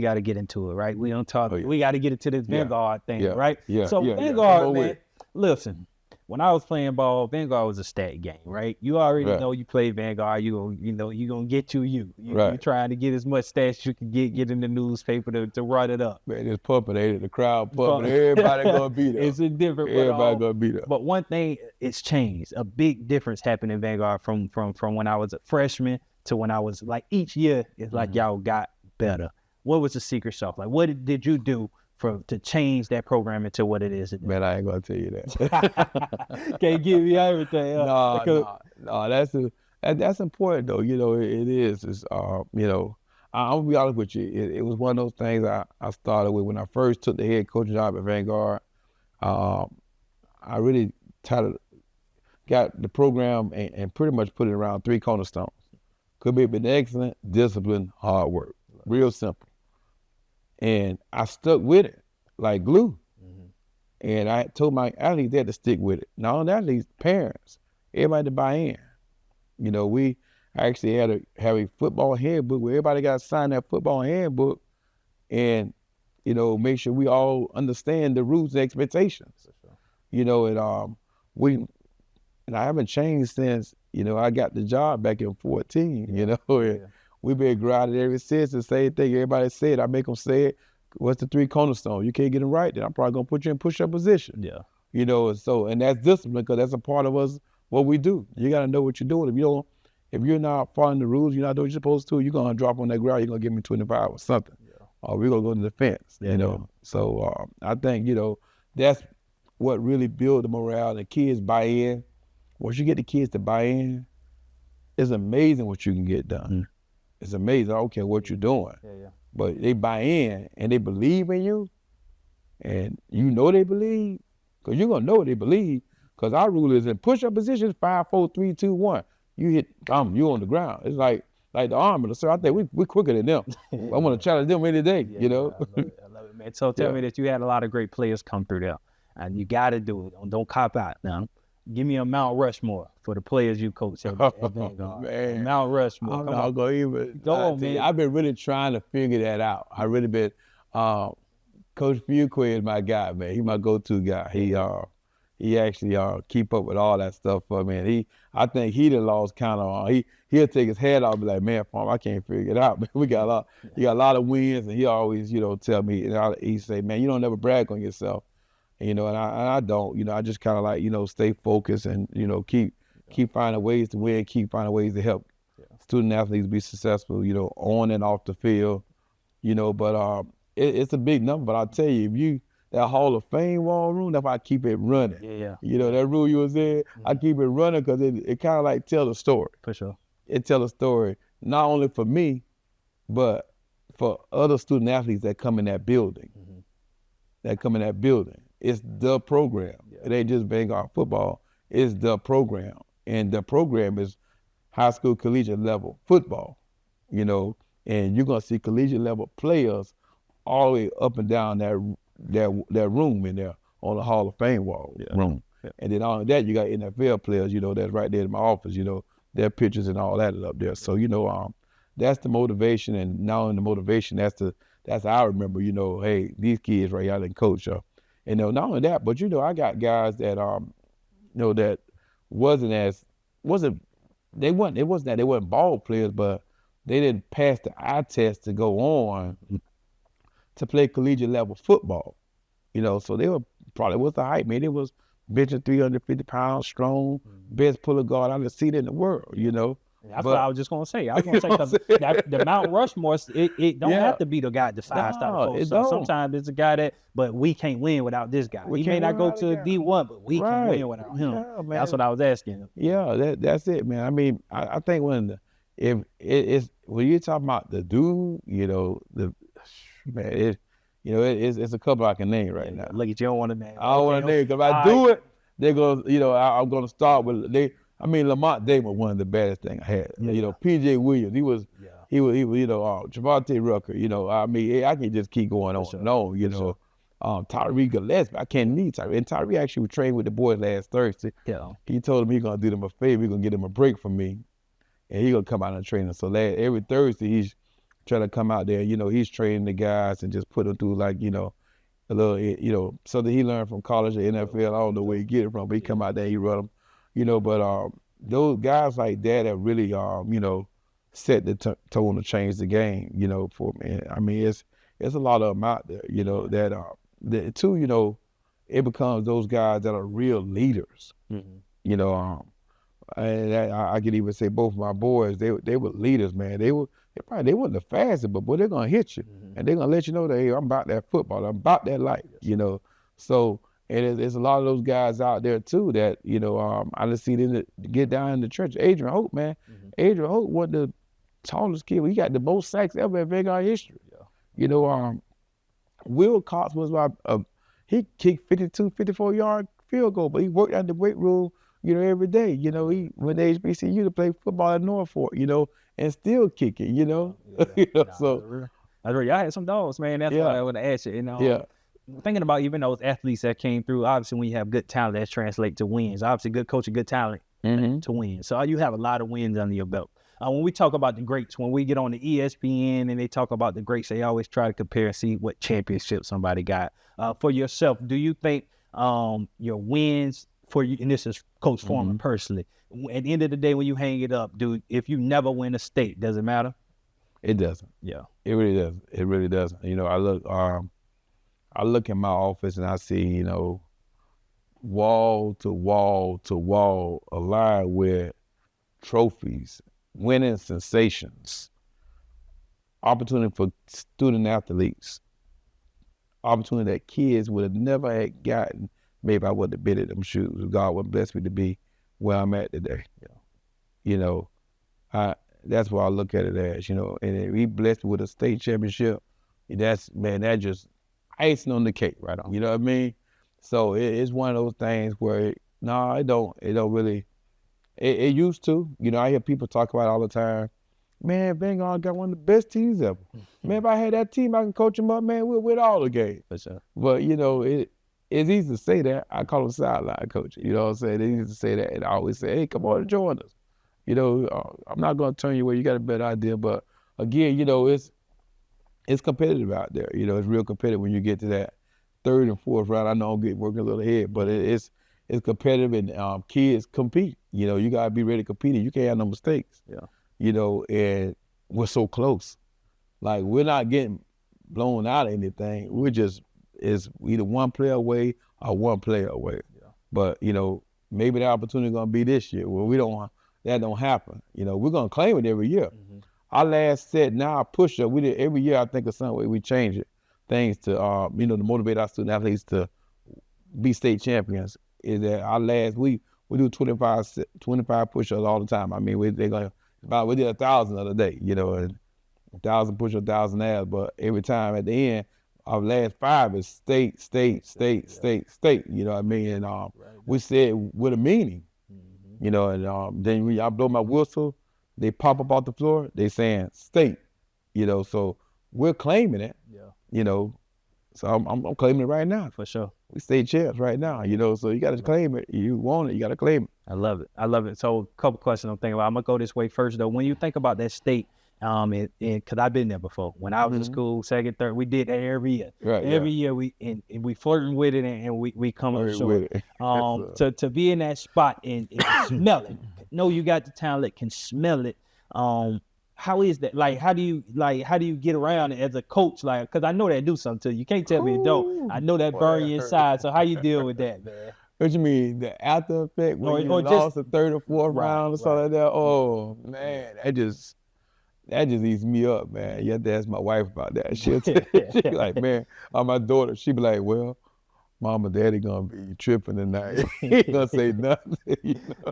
got to get into it, right? We don't talk. We got to get into this Vanguard thing, right? So Vanguard, man, listen. When I was playing ball, Vanguard was a stat game, right? You already know you play Vanguard. You're gonna get you're trying to get as much stats you can get in the newspaper to run it up. Man, it's pumping, the crowd pumping. Everybody gonna be there. It's a different. Everybody gonna be there. But one thing, it's changed. A big difference happened in Vanguard from when I was a freshman to when I was like each year. It's like y'all got better. What was the secret sauce? Like, what did you do to change that program into what it is today? Man, I ain't gonna tell you that. Can't give you everything. No, that's important though. You know, it is. It's you know, I'm gonna be honest with you. It was one of those things I started with when I first took the head coaching job at Vanguard. I really got the program and pretty much put it around 3 cornerstones. Could be been excellent, discipline, hard work. Real simple. And I stuck with it like glue. And I told my athletes they had to stick with it. Not only athletes, parents, everybody to buy in. You know, we actually had to have a football handbook where everybody got to sign that football handbook and, you know, make sure we all understand the rules and expectations. You know, and I haven't changed since, you know, I got the job back in 2014, you know. We've been grounded ever since. The same thing everybody said. I make them say it. What's the 3 cornerstones? You can't get them right, then I'm probably gonna put you in push-up position. Yeah. You know, and that's discipline because that's a part of us, what we do. You gotta know what you're doing. If you're not following the rules, you're not doing what you're supposed to, you're gonna drop on that ground, you're gonna give me 25 or something. Or we're gonna go to the fence, you know. So I think, you know, that's what really builds the morale. The kids buy in. Once you get the kids to buy in, it's amazing what you can get done. It's amazing. I don't care what you're doing. But they buy in and they believe in you, and you know they believe, because you're going to know what they believe, because our rule is in push-up positions, 5, 4, 3, 2, 1. You hit, you on the ground. It's like the Army. So I think we're quicker than them. I want to challenge them any day, you know. I love it, man. So tell me that you had a lot of great players come through there, and you got to do it. Don't cop out now. Give me a Mount Rushmore for the players you coach at Vanguard. Man. Mount Rushmore. I'm not going to even. Go on, man. I've been really trying to figure that out. I really been. Coach Fuqua is my guy, man. He's my go-to guy. He actually keep up with all that stuff for me. And I think he done lost count on. He'll take his head off and be like, man, Farmer, I can't figure it out. Man, he got a lot of wins, and he always, you know, tell me. And he say, man, you don't never brag on yourself. You know, and I don't, you know, I just kind of like, you know, stay focused and, you know, keep finding ways to win, keep finding ways to help student athletes be successful, you know, on and off the field, you know, but it's a big number, but I'll tell you, that Hall of Fame wall room, that's why I keep it running. Yeah. You know, that rule you was in, I keep it running because it kind of like tell a story. For sure. It tell a story, not only for me, but for other student athletes that come in that building. It's the program. Yeah. It ain't just Vanguard football. It's the program. And the program is high school collegiate level football, you know, and you're going to see collegiate level players all the way up and down that room in there on the Hall of Fame wall room. Yeah. And then all of that, you got NFL players, you know, that's right there in my office, you know, their pictures and all that up there. So, you know, that's the motivation, and not only the motivation, that's how I remember, you know, hey, these kids right here, I didn't coach them. And not only that, but, you know, I got guys that, you know, that they weren't ball players, but they didn't pass the eye test to go on to play collegiate level football, you know. So they were probably, what's the height, man? It was benching 350 pounds, strong, best puller guard I've seen in the world, you know. That's what I was just gonna say. I was gonna say the Mount Rushmore, it don't have to be be the guy, the 5-star. So sometimes it's a guy but we can't win without this guy. He may not go to D1, but we can win without him. Yeah, that's what I was asking. Yeah, that's it, man. I mean, I think when you're talking about the dude, you know, it's a couple I can name right now. Look at you, don't want to name. I don't want to name, because if I do it, they're gonna, you know, I'm gonna start with Lamont Davis was one of the baddest things I had. Yeah. You know, P.J. Williams, he was, you know, Javante Rucker, you know, I mean, I can just keep going on and on, you know. Tyree Gillespie, I can't need Tyree. And Tyree actually was trained with the boys last Thursday. Yeah. He told him he's gonna do them a favor, he's gonna get him a break from me, and he's gonna come out and train them. So every Thursday he's trying to come out there, you know, he's training the guys and just put them through, like, you know, a little, you know, something he learned from college or NFL. I don't know where he get it from, but he come out there, he run them, you know. But those guys like that have really, you know, set the tone to change the game, you know, for me. I mean, it's a lot of them out there, you know, that too, you know, it becomes those guys that are real leaders, you know. And I could even say both of my boys, they were leaders, man. They wasn't the fastest, but boy, they're gonna hit you, and they're gonna let you know that, hey, I'm about that football, I'm about that life, you know. So, and there's a lot of those guys out there too that, you know, I just see them get down in the trench. Adrian Hope, man, Adrian Hope was the tallest kid. He got the most sacks ever in Vanguard history. Yeah. You know, Will Cox was he kicked 52-54-yard field goal, but he worked out the weight room, you know, every day. You know, he went to HBCU to play football at Norfolk, you know, and still kicking, you know. You know, so I had some dogs, man. That's why I want to ask you, you know. Yeah. Thinking about even those athletes that came through, obviously when you have good talent, that translates to wins. Obviously good coaching, good talent to win. So you have a lot of wins under your belt. When we talk about the greats, when we get on the ESPN and they talk about the greats, they always try to compare and see what championship somebody got. For yourself, do you think your wins for you, and this is Coach Farmer personally, at the end of the day when you hang it up, if you never win a state, does it matter? It doesn't. Yeah. It really doesn't. It really doesn't. You know, I look in my office and I see, you know, wall to wall to wall aligned with trophies, winning sensations, opportunity for student athletes, opportunity that kids would have never had gotten maybe I wouldn't have been in them shoes. God would bless me to be where I'm at today. Yeah. You know, that's why I look at it as, you know, and if he blessed me with a state championship, that just icing on the cake, right on. You know what I mean? So it's one of those things where it don't really, it used to. You know, I hear people talk about it all the time. Man, Vanguard got one of the best teams ever. Man, if I had that team, I can coach them up, man, we'll win all the games. For sure. But, you know, it's easy to say that. I call them sideline coaching. You know what I'm saying? It's easy to say that. And I always say, hey, come on and join us. You know, I'm not going to turn you away. You got a better idea. But, again, you know, it's competitive out there. You know, it's real competitive when you get to that third and fourth round. I know I'm working a little ahead, but it's competitive, and kids compete. You know, you got to be ready to compete. You can't have no mistakes. Yeah. You know, and we're so close. Like, we're not getting blown out of anything. We're just either one player away or one player away. Yeah. But, you know, maybe the opportunity going to be this year. Well, that don't happen. You know, we're going to claim it every year. Mm-hmm. Our last set, now push-up, we did every year, I think of some way we change it. things to, to motivate our student athletes to be state champions is that our last week, we do 25 push-ups all the time. I mean, we did 1,000 the other day, and 1,000 push-ups, 1,000 abs, but every time at the end, our last 5 is state, you know what I mean? And we said with a meaning, and then when I blow my whistle, they pop up off the floor, they saying state, so we're claiming it, so I'm claiming it right now. For sure. We state champs right now, so you got to claim it. You want it, you got to claim it. I love it. So a couple questions I'm thinking about. I'm going to go this way first, though. When you think about that state, because I've been there before. When I was in school, second, third, we did that every year. Right, every year we flirting with it, and we come up short. To be in that spot and smell it. Know you got the talent, can smell it. How is that? Like, how do you get around it as a coach? Like, because I know that do something to you. You can't tell me it don't. I know that burn you inside. So how you deal with that, man? What you mean, the after effect when you lost the third or fourth round or something like that? Oh man, that just eats me up, man. You have to ask my wife about that. She be like, man, my daughter, she be like, well, Mom and Daddy gonna be tripping tonight. He ain't gonna say nothing.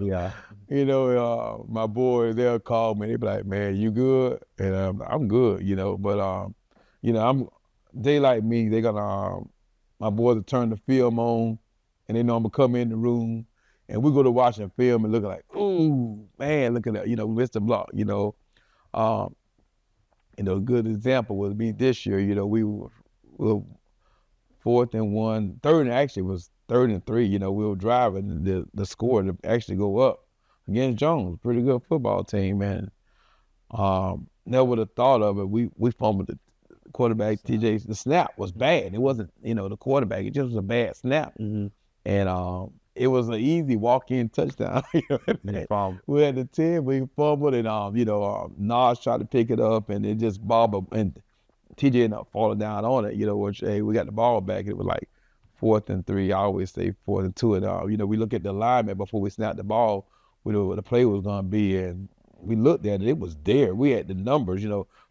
Yeah. My boys, they'll call me. They be like, man, you good? And I'm good, But they like me. They gonna my boys will turn the film on, and they know I'm gonna come in the room, and we go to watching film and looking like, ooh, man, look at that. We missed the block. A good example would be this year. We were 4th and 1, third, and actually was 3rd and 3. We were driving the score to actually go up against Jones. Pretty good football team, man. Never would have thought of it. We fumbled the quarterback, TJ. The snap was bad. It wasn't, the quarterback. It just was a bad snap. Mm-hmm. And it was an easy walk-in touchdown. We had the 10, we fumbled, and Nas tried to pick it up, and it just bobbled, and TJ ended up falling down on it. Which we got the ball back. It was like 4th and 3. I always say 4th and 2. And we look at the alignment before we snapped the ball. We knew what the play was gonna be, and we looked at it. It was there. We had the numbers.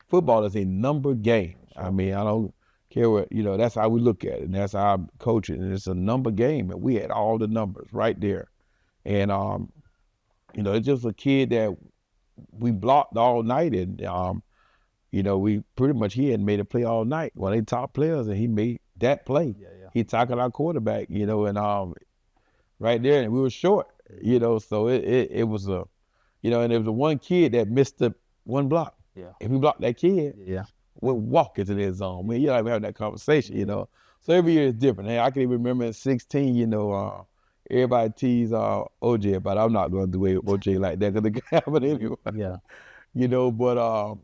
Football is a number game. I mean, I don't care what, that's how we look at it, and that's how I coach it. And it's a number game, and we had all the numbers right there. And, it's just a kid that we blocked all night, and, we pretty much, he had made a play all night. One of the top players, and he made that play. Yeah. He tackled our quarterback, and right there, and we were short, so it was a, and there was one kid that missed the one block. Yeah. If we blocked that kid, we'll walk into their zone. I mean, you're not even having that conversation, So every year is different. Hey, I can even remember in 16, everybody teased OJ about, I'm not going to do OJ like that because they can have it anyway. Yeah. But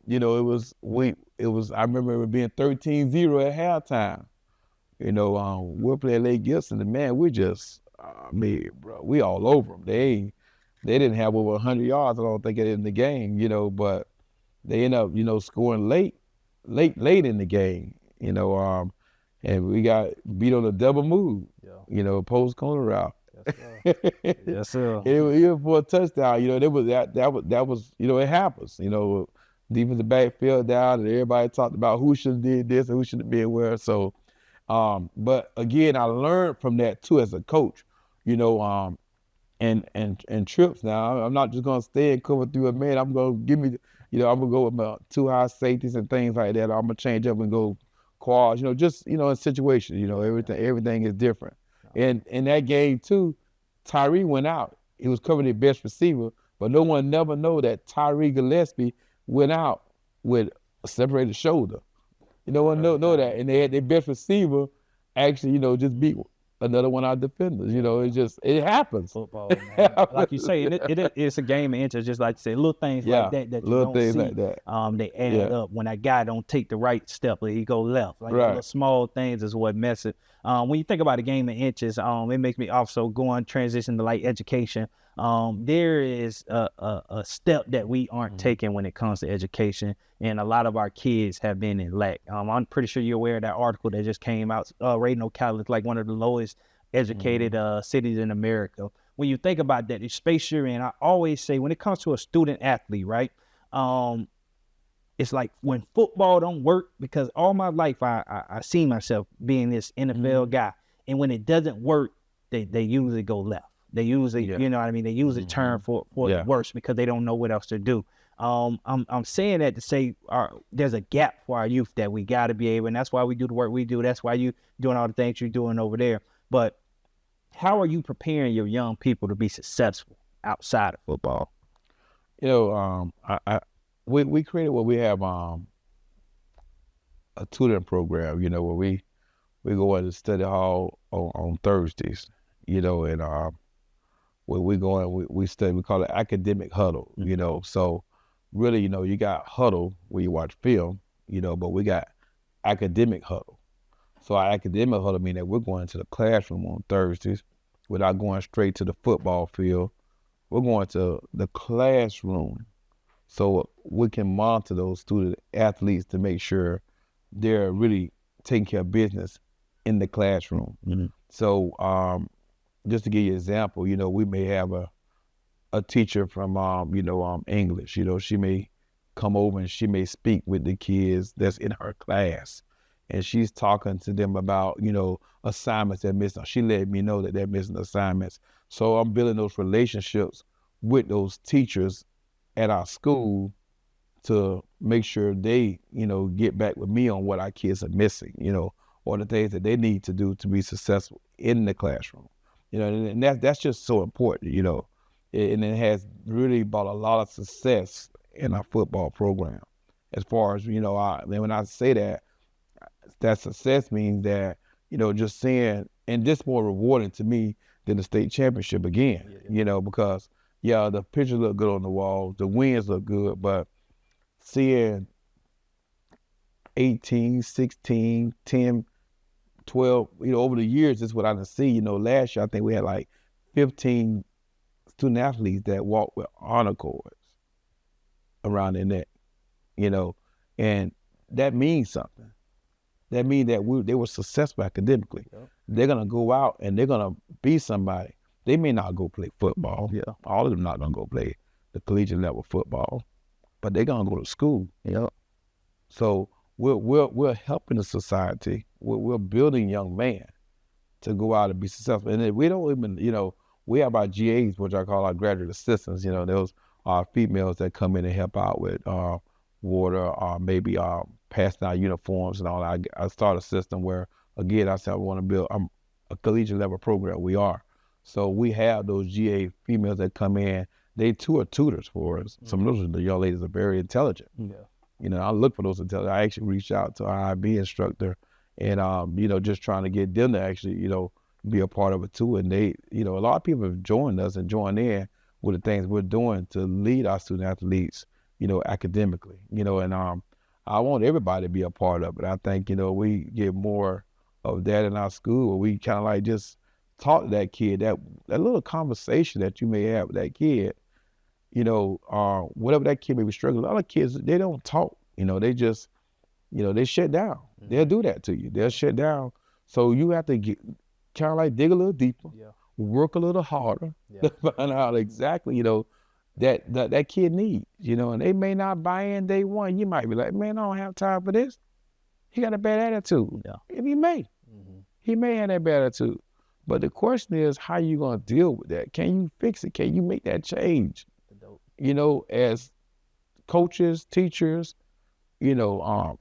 it was, I remember it being 13-0 at halftime. We're playing Lake Gibson, and man, we just, bro, we all over them. They didn't have over 100 yards, I don't think, in the game, but they end up, scoring late in the game, and we got beat on a double move, post corner route. Yes, sir. It was for a touchdown. That was it happens. Defensive back fell down, and everybody talked about who should have did this and who should have been where. So, but again, I learned from that too as a coach. And trips. Now, I'm not just gonna stay and cover through a man. I'm gonna I'm gonna go with my 2 high safeties and things like that. I'm gonna change up and go quads. Just in situations. Everything is different. And in that game too, Tyree went out. He was covering the best receiver, but no one never know that Tyree Gillespie went out with a separated shoulder. No one know that. And they had their best receiver actually, just beat another one of our defenders. It happens. Football, man. Like you say, it's a game of inches, just like you say, little things like that you don't see. Like that. They add up when that guy don't take the right step or he go left. Like little small things is what mess it. When you think about a game of inches, it makes me also go on transition to like education. There is a step that we aren't taking when it comes to education, and a lot of our kids have been in lack. I'm pretty sure you're aware of that article that just came out, rating Ocala is like one of the lowest educated cities in America. When you think about that, the space you're in, I always say when it comes to a student athlete, right? it's like when football don't work, because all my life I see myself being this NFL guy, and when it doesn't work, they usually go left. They usually, you know what I mean? They usually turn for the worse because they don't know what else to do. I'm saying that to say there's a gap for our youth that we got to be able, and that's why we do the work we do. That's why you doing all the things you're doing over there. But how are you preparing your young people to be successful outside of football? You know, we created what we have a tutoring program, you know, where we go into the study hall on Thursdays, you know, and where we go and we study, we call it academic huddle, you know. So really, you know, you got huddle where you watch film, you know, but we got academic huddle. So our academic huddle means that we're going to the classroom on Thursdays without going straight to the football field. We're going to the classroom so we can monitor those student athletes to make sure they're really taking care of business in the classroom. So just to give you an example, you know, we may have a teacher from, English, you know, she may come over and she may speak with the kids that's in her class. And she's talking to them about, you know, assignments they're missing. She let me know that they're missing assignments. So I'm building those relationships with those teachers at our school to make sure they, you know, get back with me on what our kids are missing, you know, or the things that they need to do to be successful in the classroom. You know, and that's just so important, you know, and it has really brought a lot of success in our football program. As far as, you know, when I say that success means that, you know, just seeing, and just more rewarding to me than the state championship again, you know, because, the pictures look good on the wall, the wins look good, but seeing 18, 16, 10, 12, you know, over the years, this is what I done see. You know, last year, I think we had like 15 student athletes that walked with honor cords around their neck, you know, and that means something. That means that they were successful academically. They're going to go out and they're going to be somebody. They may not go play football. All of them not going to go play the collegiate level football, but they're going to go to school. So we're helping the society. We're building young men to go out and be successful. And we don't even, you know, we have our GAs, which I call our graduate assistants. You know, those are females that come in and help out with water, or maybe passing out uniforms and all that. I start a system where, again, I said I want to build a collegiate level program. We are. So we have those GA females that come in. They too are tutors for us. Some of those young ladies are very intelligent. You know, I look for those intelligent. I actually reached out to our IB instructor and, you know, just trying to get them to actually, you know, be a part of it too. And they, you know, a lot of people have joined us and joined in with the things we're doing to lead our student athletes, you know, academically, you know, and I want everybody to be a part of it. I think, you know, we get more of that in our school where we kind of like just talk to that kid, that little conversation that you may have with that kid, you know, whatever that kid may be struggling. A lot of kids, they don't talk, you know, they just, you know, they shut down. They'll do that to you. They'll shut down. So you have to kind of like dig a little deeper, work a little harder to find out exactly, you know, that kid needs, you know, and they may not buy in day one. You might be like, man, I don't have time for this. He got a bad attitude. And he may. He may have that bad attitude. But the question is, how you going to deal with that? Can you fix it? Can you make that change? You know, as coaches, teachers, you know,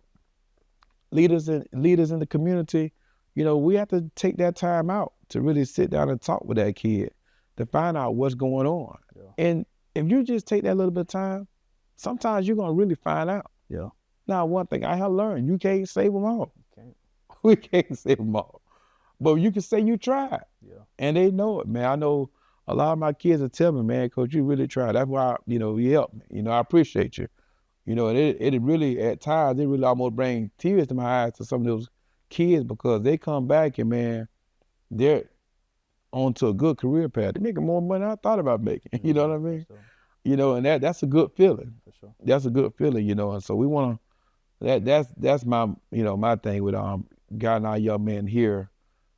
leaders in the community, you know, we have to take that time out to really sit down and talk with that kid to find out what's going on. And if you just take that little bit of time, sometimes you're going to really find out. Now, one thing I have learned, you can't save them all. We can't save them all. But you can say you tried. And they know it, man. I know a lot of my kids will tell me, man, Coach, you really tried. That's why, you know, you helped me. You know, I appreciate you. You know, and it really, at times, it really almost brings tears to my eyes to some of those kids because they come back and, man, they're onto a good career path. They're making more money than I thought about making. You know what I mean? You know, and that's a good feeling. That's a good feeling, you know. And so we want to, that's my, you know, my thing with guiding our young men here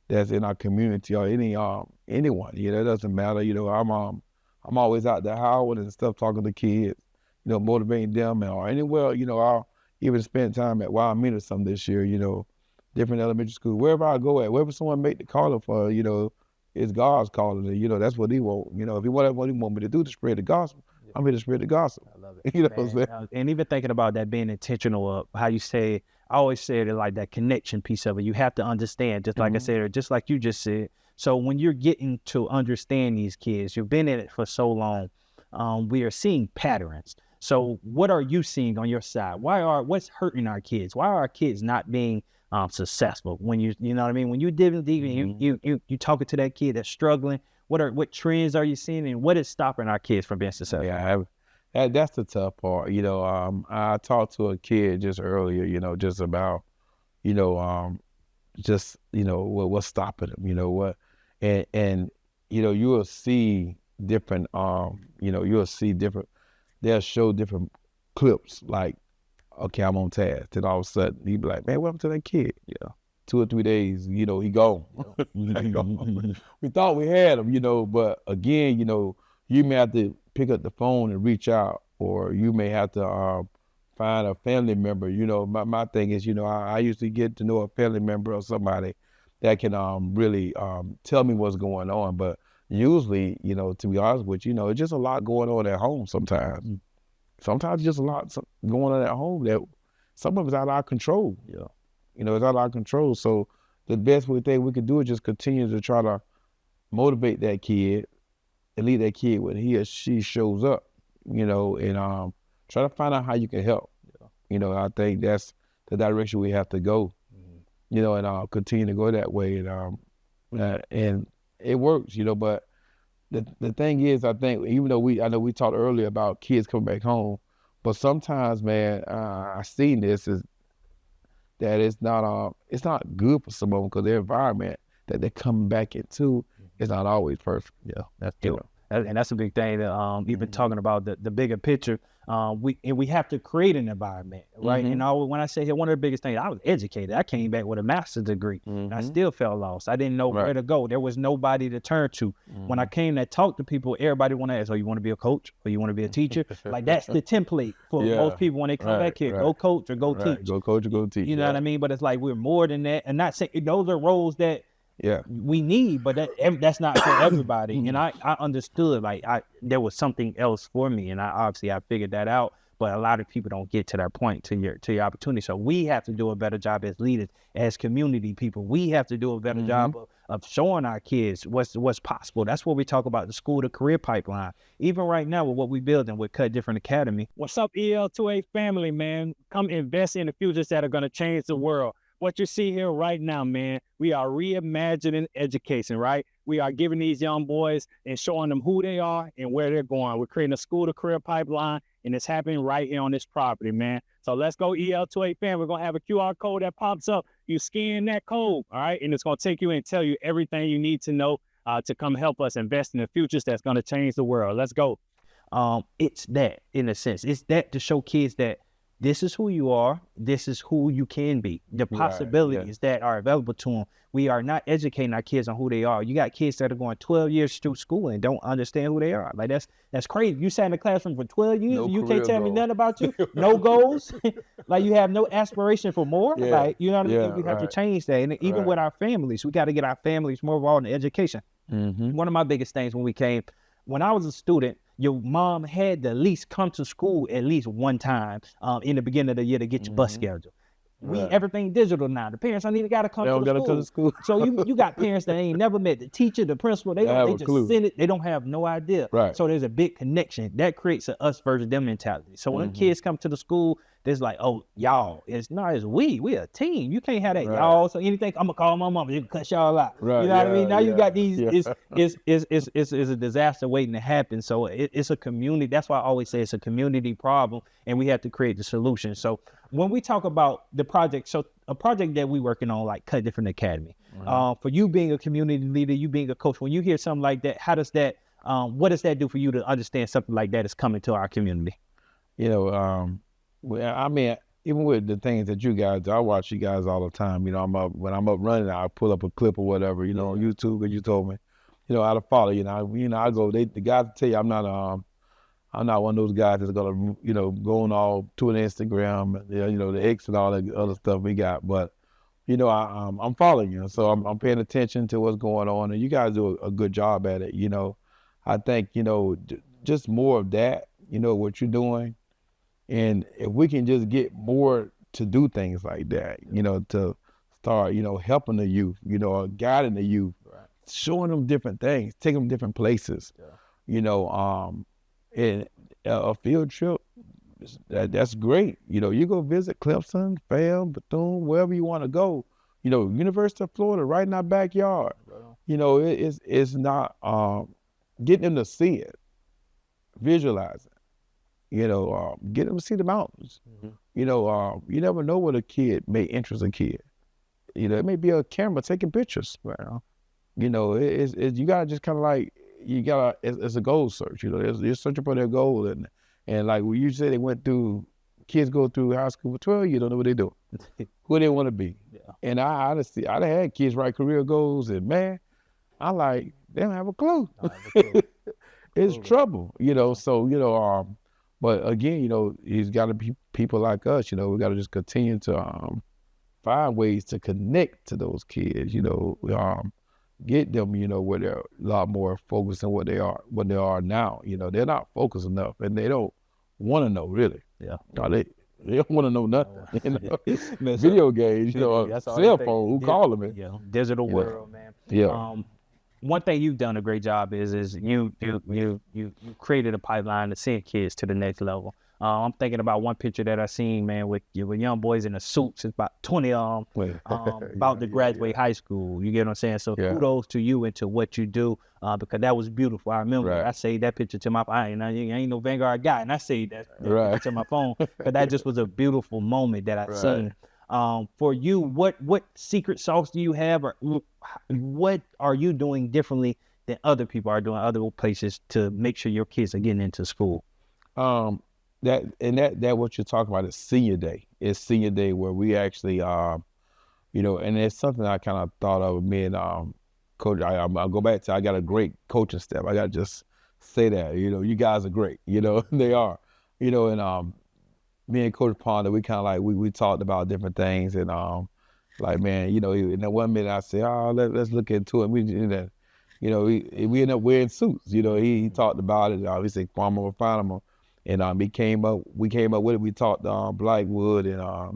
that's in our community or anyone, you know, it doesn't matter. You know, I'm always out there howling and stuff, talking to kids, you know, motivating them or anywhere, you know, even spent time at Wyoming or something this year, you know, different elementary schools, wherever I go at, wherever someone make the calling for, you know, it's God's calling, and you know, that's what he want. You know, if he want what he want me to do to spread the gospel, I'm here to spread the gospel. I love it. You know what I'm saying? And even thinking about that being intentional of how you say, I always say it like that connection piece of it. You have to understand, just like I said, or just like you just said. So when you're getting to understand these kids, you've been in it for so long, we are seeing patterns. So what are you seeing on your side? What's hurting our kids? Why are our kids not being successful? When you know what I mean? When you digging deep and you talking to that kid that's struggling, what trends are you seeing, and what is stopping our kids from being successful? Yeah, that's the tough part. You know, I talked to a kid just earlier, you know, just about, you know, what's stopping them, you know, what, and you know, you will see different, you know, they'll show different clips, like, okay, I'm on task. Then all of a sudden, he be like, man, what happened to that kid? Yeah. 2 or 3 days, you know, he gone. He gone. We thought we had him, you know, but again, you know, you may have to pick up the phone and reach out, or you may have to find a family member. You know, my thing is, you know, I used to get to know a family member or somebody that can really tell me what's going on. But usually, you know, to be honest with you, you know, it's just a lot going on at home sometimes. Sometimes just a lot going on at home that some of it's out of our control. Yeah. You know, it's out of our control. So the best thing we could do is just continue to try to motivate that kid and lead that kid when he or she shows up, you know, and try to find out how you can help. Yeah. You know, I think that's the direction we have to go, you know, and continue to go that way. And it works, you know, but the thing is, I think, even though I know we talked earlier about kids coming back home, but sometimes, man, I've seen this is that it's not good for some of them because their environment that they're coming back into is not always perfect. Yeah, that's true. And that's a big thing that even talking about the bigger picture, we have to create an environment, right? And when I say here, one of the biggest things, I was educated. I came back with a master's degree, and I still felt lost. I didn't know where to go. There was nobody to turn to. When I came to talk to people, everybody want to ask, oh, you want to be a coach or you want to be a teacher? Like, that's the template for most people when they come back here. Go coach or go teach. Go coach or go teach. You know what I mean? But it's like we're more than that. And not saying those are roles that we need, but that's not for everybody. And I understood, like, there was something else for me, and I figured that out. But a lot of people don't get to that point to your opportunity. So we have to do a better job as leaders, as community people. We have to do a better job of showing our kids what's possible. That's what we talk about, the school to career pipeline. Even right now with what we're building with Cut Different Academy. What's up, EL2A family, man? Come invest in the futures that are going to change the world. What you see here right now, man, we are reimagining education, right? We are giving these young boys and showing them who they are and where they're going. We're creating a school to career pipeline, and it's happening right here on this property, man. So let's go, EL2A fan. We're going to have a QR code that pops up. You scan that code, all right? And it's going to take you and tell you everything you need to know to come help us invest in the futures that's going to change the world. Let's go. It's that, in a sense. It's that to show kids that this is who you are. This is who you can be. The possibilities that are available to them. We are not educating our kids on who they are. You got kids that are going 12 years through school and don't understand who they are. Like, that's crazy. You sat in the classroom for 12 years and you can't tell me nothing about you. No goals. Like, you have no aspiration for more. Yeah. Like, you know what I mean? We have to change that. And even with our families, we got to get our families more involved in education. One of my biggest things when I was a student, your mom had to at least come to school at least one time in the beginning of the year to get your bus schedule. Everything digital now. The parents don't even got to come to the school. So you got parents that ain't never met the teacher, the principal. They just send it. They don't have no idea. Right. So there's a big connection. That creates a us versus them mentality. So when kids come to the school, there's like, oh, y'all. It's we a team. You can't have that y'all. So anything, I'm gonna call my mama. You can cut y'all out. Right. You know what I mean? Now you got these. It's a disaster waiting to happen. So it's a community. That's why I always say it's a community problem, and we have to create the solution. So when we talk about the project, so a project that we working on, like Cut Different Academy, for you being a community leader, you being a coach, when you hear something like that, how does that, what does that do for you to understand something like that is coming to our community? You know, I mean, even with the things that you guys do, I watch you guys all the time. You know, when I'm up running, I pull up a clip or whatever, you know, on YouTube, and you told me, you know, how to follow. You know, I go. The guys tell you I'm I'm not one of those guys that's gonna, go on all to an Instagram, the X and all that other stuff we got. But, I'm following you, so I'm paying attention to what's going on, and you guys do a good job at it. I think, just more of that, what you're doing, and if we can just get more to do things like that, to start, helping the youth, guiding the youth, Right. showing them different things, taking them different places, and a field trip, that's great. You go visit Clemson, Fayetteville, Bethune, wherever you want to go. University of Florida, right in our backyard. Right. It's not getting them to see it, visualize it. Get them to see the mountains. Mm-hmm. You never know what a kid may interest a kid. It may be a camera taking pictures. Right. It's you gotta just kind of like it's a goal search. You're searching for their goal, and like when you say kids go through high school for 12, you don't know what they do, who they want to be. Yeah. And I honestly, I had kids write career goals, and man, I like they don't have a clue. It's trouble, So but again, he's got to be people like us. We got to just continue to find ways to connect to those kids. Get them, where they're a lot more focused on what they are now. They're not focused enough, and they don't want to know really. Yeah. No, they don't want to know nothing. Video games, cell phone. Who calling me? Yeah, digital world, man. Yeah. One thing you've done a great job is you created a pipeline to send kids to the next level. I'm thinking about one picture that I seen, man, with young boys in the suits. It's about 20 of them about to graduate high school. You get what I'm saying? So kudos to you and to what you do, because that was beautiful. I remember I saved that picture to my phone. I ain't no Vanguard guy, and I saved that picture to my phone, because that just was a beautiful moment that I seen. For you, what secret sauce do you have, or what are you doing differently than other people are doing other places to make sure your kids are getting into school? That what you're talking about is senior day. It's senior day where we actually, and it's something I kind of thought of. Me and Coach, I'll go back to, I got a great coaching staff. I got to just say that, you guys are great. They are. And me and Coach Ponder, we kind of like we talked about different things, and like, man, in that 1 minute I said, let's look into it. We end up wearing suits. He talked about it. He said Farmer will find them. And we came up with it. We talked to Blackwood, and I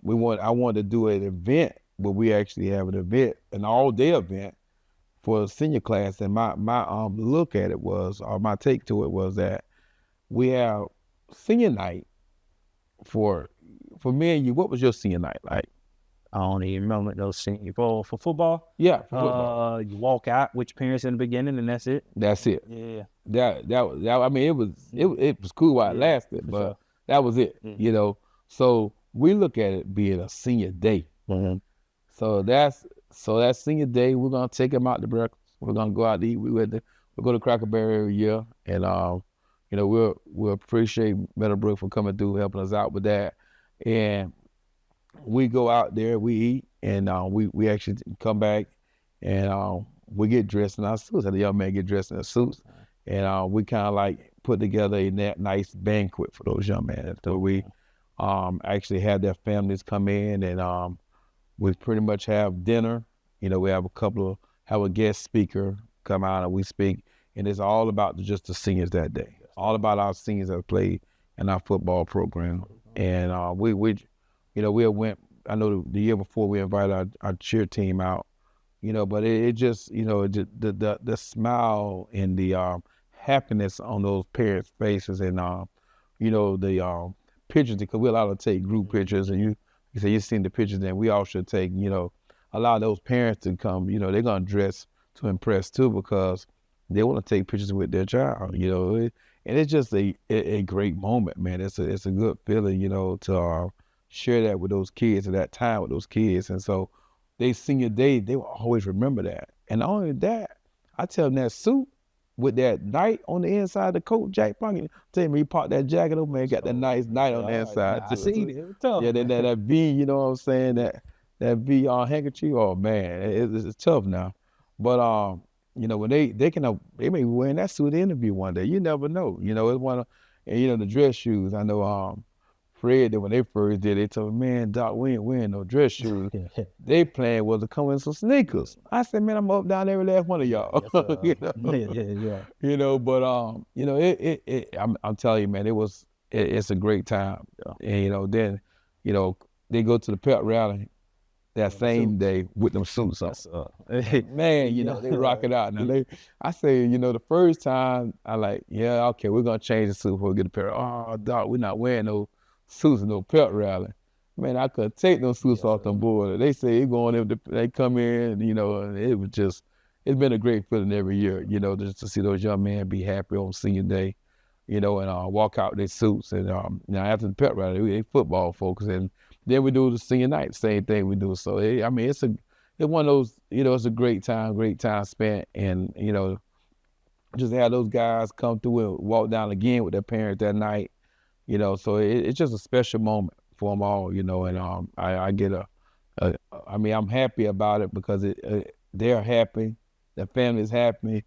wanted to do an event, but we actually have an event, an all-day event for a senior class. And my look at it was, or my take to it was that we have senior night for me and you. What was your senior night like? I don't even remember those senior for football. Yeah, for football. You walk out with your parents in the beginning, and that's it. That's it. Yeah. That was. I mean, it was cool while it lasted, but sure. That was it. Mm-hmm. So we look at it being a senior day. Mm-hmm. So that senior day, we're gonna take them out to breakfast. We're gonna go out to eat. We go to Cracker Barrel every year, and we'll appreciate Meadowbrook for coming through, helping us out with that, and we go out there, we eat, and we actually come back, and we get dressed in our suits. And the young man get dressed in their suits, and we kind of like put together a nice banquet for those young men. So we actually have their families come in, and we pretty much have dinner. We have a guest speaker come out, and we speak, and it's all about just the seniors that day. All about our seniors that play in our football program, and we went. I know the year before we invited our cheer team out, but it just, the smile and the happiness on those parents' faces, and the pictures, because we're allowed to take group pictures, and you say you've seen the pictures, then we all should take, allow those parents to come. They're gonna dress to impress too, because they want to take pictures with their child. And it's just a great moment, man. It's a good feeling, to share that with those kids at that time with those kids. And so they senior day, they will always remember that. And not only that, I tell them that suit with that knight on the inside, the coat, Jack Pumpkin, tell me he popped that jacket over, man, got that nice knight on the inside. I seen it. It was tough. Yeah, that V, you know what I'm saying? That V handkerchief, oh man, it's tough now. But You know, when they may be wearing that suit to interview one day. You never know. You know, it's one of, and you know, the dress shoes. I know Fred, when they first did, they told me, man, Doc, we ain't wearing no dress shoes. They plan was to come in some sneakers. I said, man, I'm up down every last one of y'all. You know? Yeah. You know, but you know, I'm telling you, man, it's a great time. And you know, then, you know, they go to the pep rally that same day with them suits on. Man, you know, they rock it out. Now I say, you know, the first time I like, yeah, okay, we're gonna change the suit before we get a pair. Oh, Doc, we're not wearing no suits in no pep rally. Man, I couldn't take those suits off them boys. They say it's going, they come in, and, you know, and it was just, it's been a great feeling every year, you know, just to see those young men be happy on senior day, you know, and walk out in their suits. And now after the pep rally, they football folks, and then we do the senior night, same thing we do. So I mean, it's one of those, you know, it's a great time spent, and you know, just have those guys come through and walk down again with their parents that night, you know. So it's just a special moment for them all, you know. And I get I mean, I'm happy about it because they're happy, their family's happy,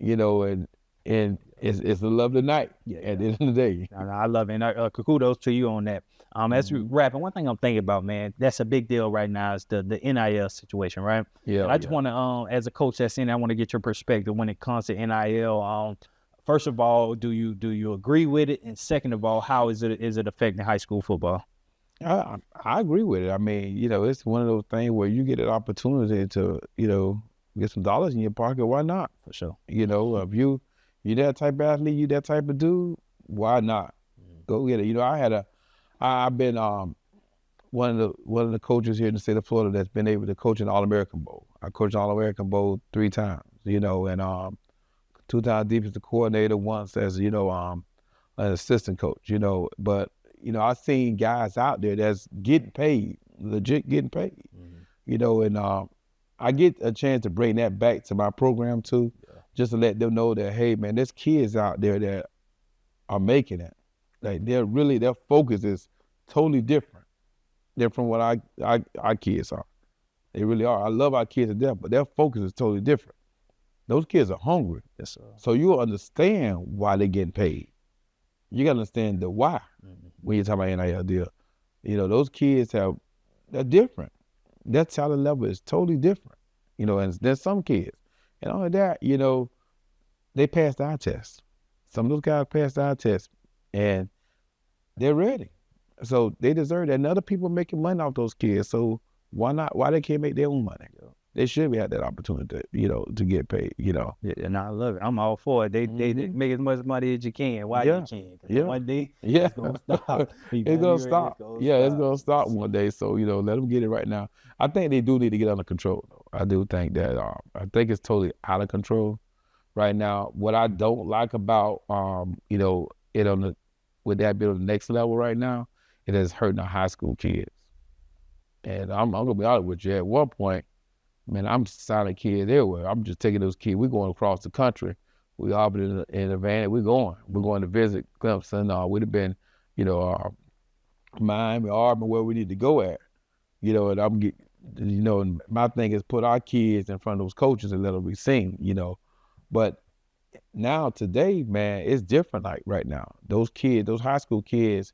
you know, and it's a lovely night at the end of the day. I love it. And kudos to you on that. As we wrap, and one thing I'm thinking about, man, that's a big deal right now is the NIL situation, right? Yeah. And I just want to, as a coach that's in, I want to get your perspective when it comes to NIL. First of all, do you agree with it? And second of all, how is it affecting high school football? I agree with it. I mean, you know, it's one of those things where you get an opportunity to, you know, get some dollars in your pocket. Why not? For sure. You know, if you that type of athlete, you that type of dude, why not? Go get it. You know, I've been one of the coaches here in the state of Florida that's been able to coach an All-American Bowl. I coached an All-American Bowl 3 times, you know, and 2 times defensive coordinator, once as, you know, an assistant coach, you know. But, you know, I've seen guys out there that's getting paid, legit getting paid, you know, and I get a chance to bring that back to my program too, just to let them know that, hey, man, there's kids out there that are making it. Like their focus is totally different than from what our kids are. They really are. I love our kids to death, but their focus is totally different. Those kids are hungry. Yes, sir. So you'll understand why they're getting paid. You gotta understand the why when you're talking about NIL deal. You know, those kids they're different. Their talent level is totally different. You know, and there's some kids. And all of that, you know, they passed our test. Some of those guys passed our test, and they're ready. So they deserve that. And other people making money off those kids. So why not? Why they can't make their own money? They should have that opportunity to, you know, to get paid, you know. Yeah, and I love it. I'm all for it. They make as much money as you can. Why you can? Yeah. One day, it's gonna stop. It's gonna stop. It's gonna stop one day. So, you know, let them get it right now. I think they do need to get under control, though. I do think that. I think it's totally out of control right now. What I don't like about, you know, with that being on the next level right now, it is hurting our high school kids. And I'm gonna be honest with you. At one point, man, I'm signing kids everywhere. I'm just taking those kids. We're going across the country. We all been in a van. We're going to visit Clemson. We'd have been, you know, Miami, Auburn, where we need to go at. You know, and you know, and my thing is put our kids in front of those coaches and let them be seen, you know. But now today, man, it's different. Like right now, those kids, those high school kids,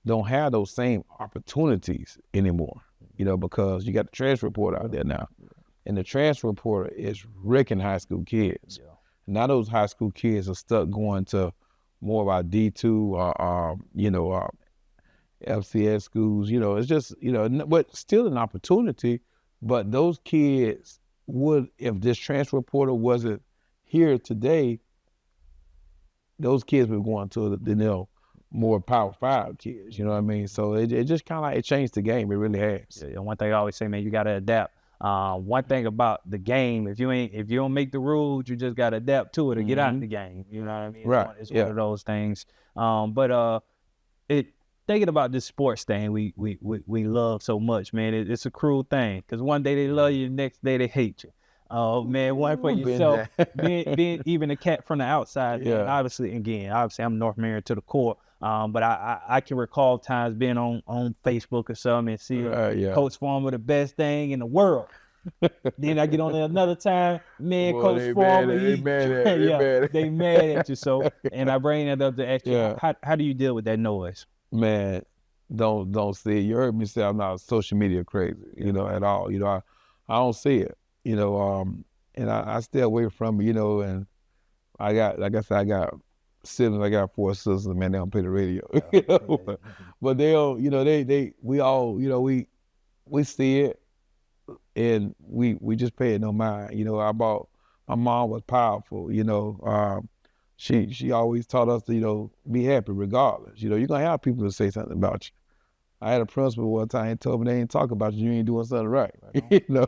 don't have those same opportunities anymore. You know, because you got the transfer portal out there now. And the transfer portal is wrecking high school kids. Yeah. Now those high school kids are stuck going to more of our D2 or, you know, FCS schools. You know, it's just, you know, but still an opportunity. But those kids would, if this transfer portal wasn't here today, those kids were going to the, you know, more Power 5 kids. You know what I mean? So it just kind of like, it changed the game. It really has. Yeah, one thing I always say, man, you got to adapt. One thing about the game, if you don't make the rules, you just gotta adapt to it or get out of the game. You know what I mean? Right. It's one of those things. But thinking about this sports thing we love so much, man. It's a cruel thing because one day they love you, the next day they hate you. Oh man, one for yourself, being even a cat from the outside. Yeah. Man, obviously, I'm North Marion to the core. But I can recall times being on Facebook or something and see Coach Farmer the best thing in the world. Then I get on there another time, man, Boy, Coach they Farmer, mad at- they mad at- they yeah, mad at- they mad at you. So, and I bring that up to ask you, Yeah. how do you deal with that noise? Man, don't see it. You heard me say I'm not social media crazy, you know, at all. You know, I don't see it, you know, and I stay away from it, you know, and I got, like I said, I got siblings, I got 4 sisters, man, they don't play the radio, you know, but they don't, you know, we all, you know, we see it and we just pay it no mind, you know. My mom was powerful, you know, she always taught us to, you know, be happy regardless. You know, you're gonna have people to say something about you. I had a principal one time, he told me they ain't talk about you, you ain't doing something right. You know?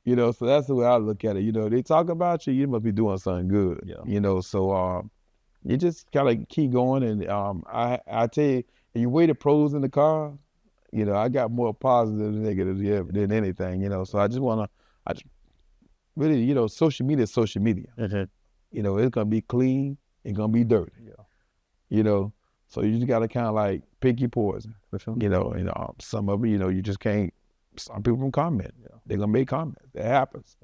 You know, so that's the way I look at it. You know, they talk about you, you must be doing something good. Yeah. You know, so you just gotta keep going, and I tell you, if you weigh the pros in the car, you know, I got more positive than negative than anything, you know. So I just really, you know, social media is social media. You know, it's gonna be clean, it's gonna be dirty. Yeah. You know, so you just gotta kind of like pick your poison. For sure. You know, some of it, you know, you just can't. Some people can comment. Yeah. They're gonna make comments. That happens.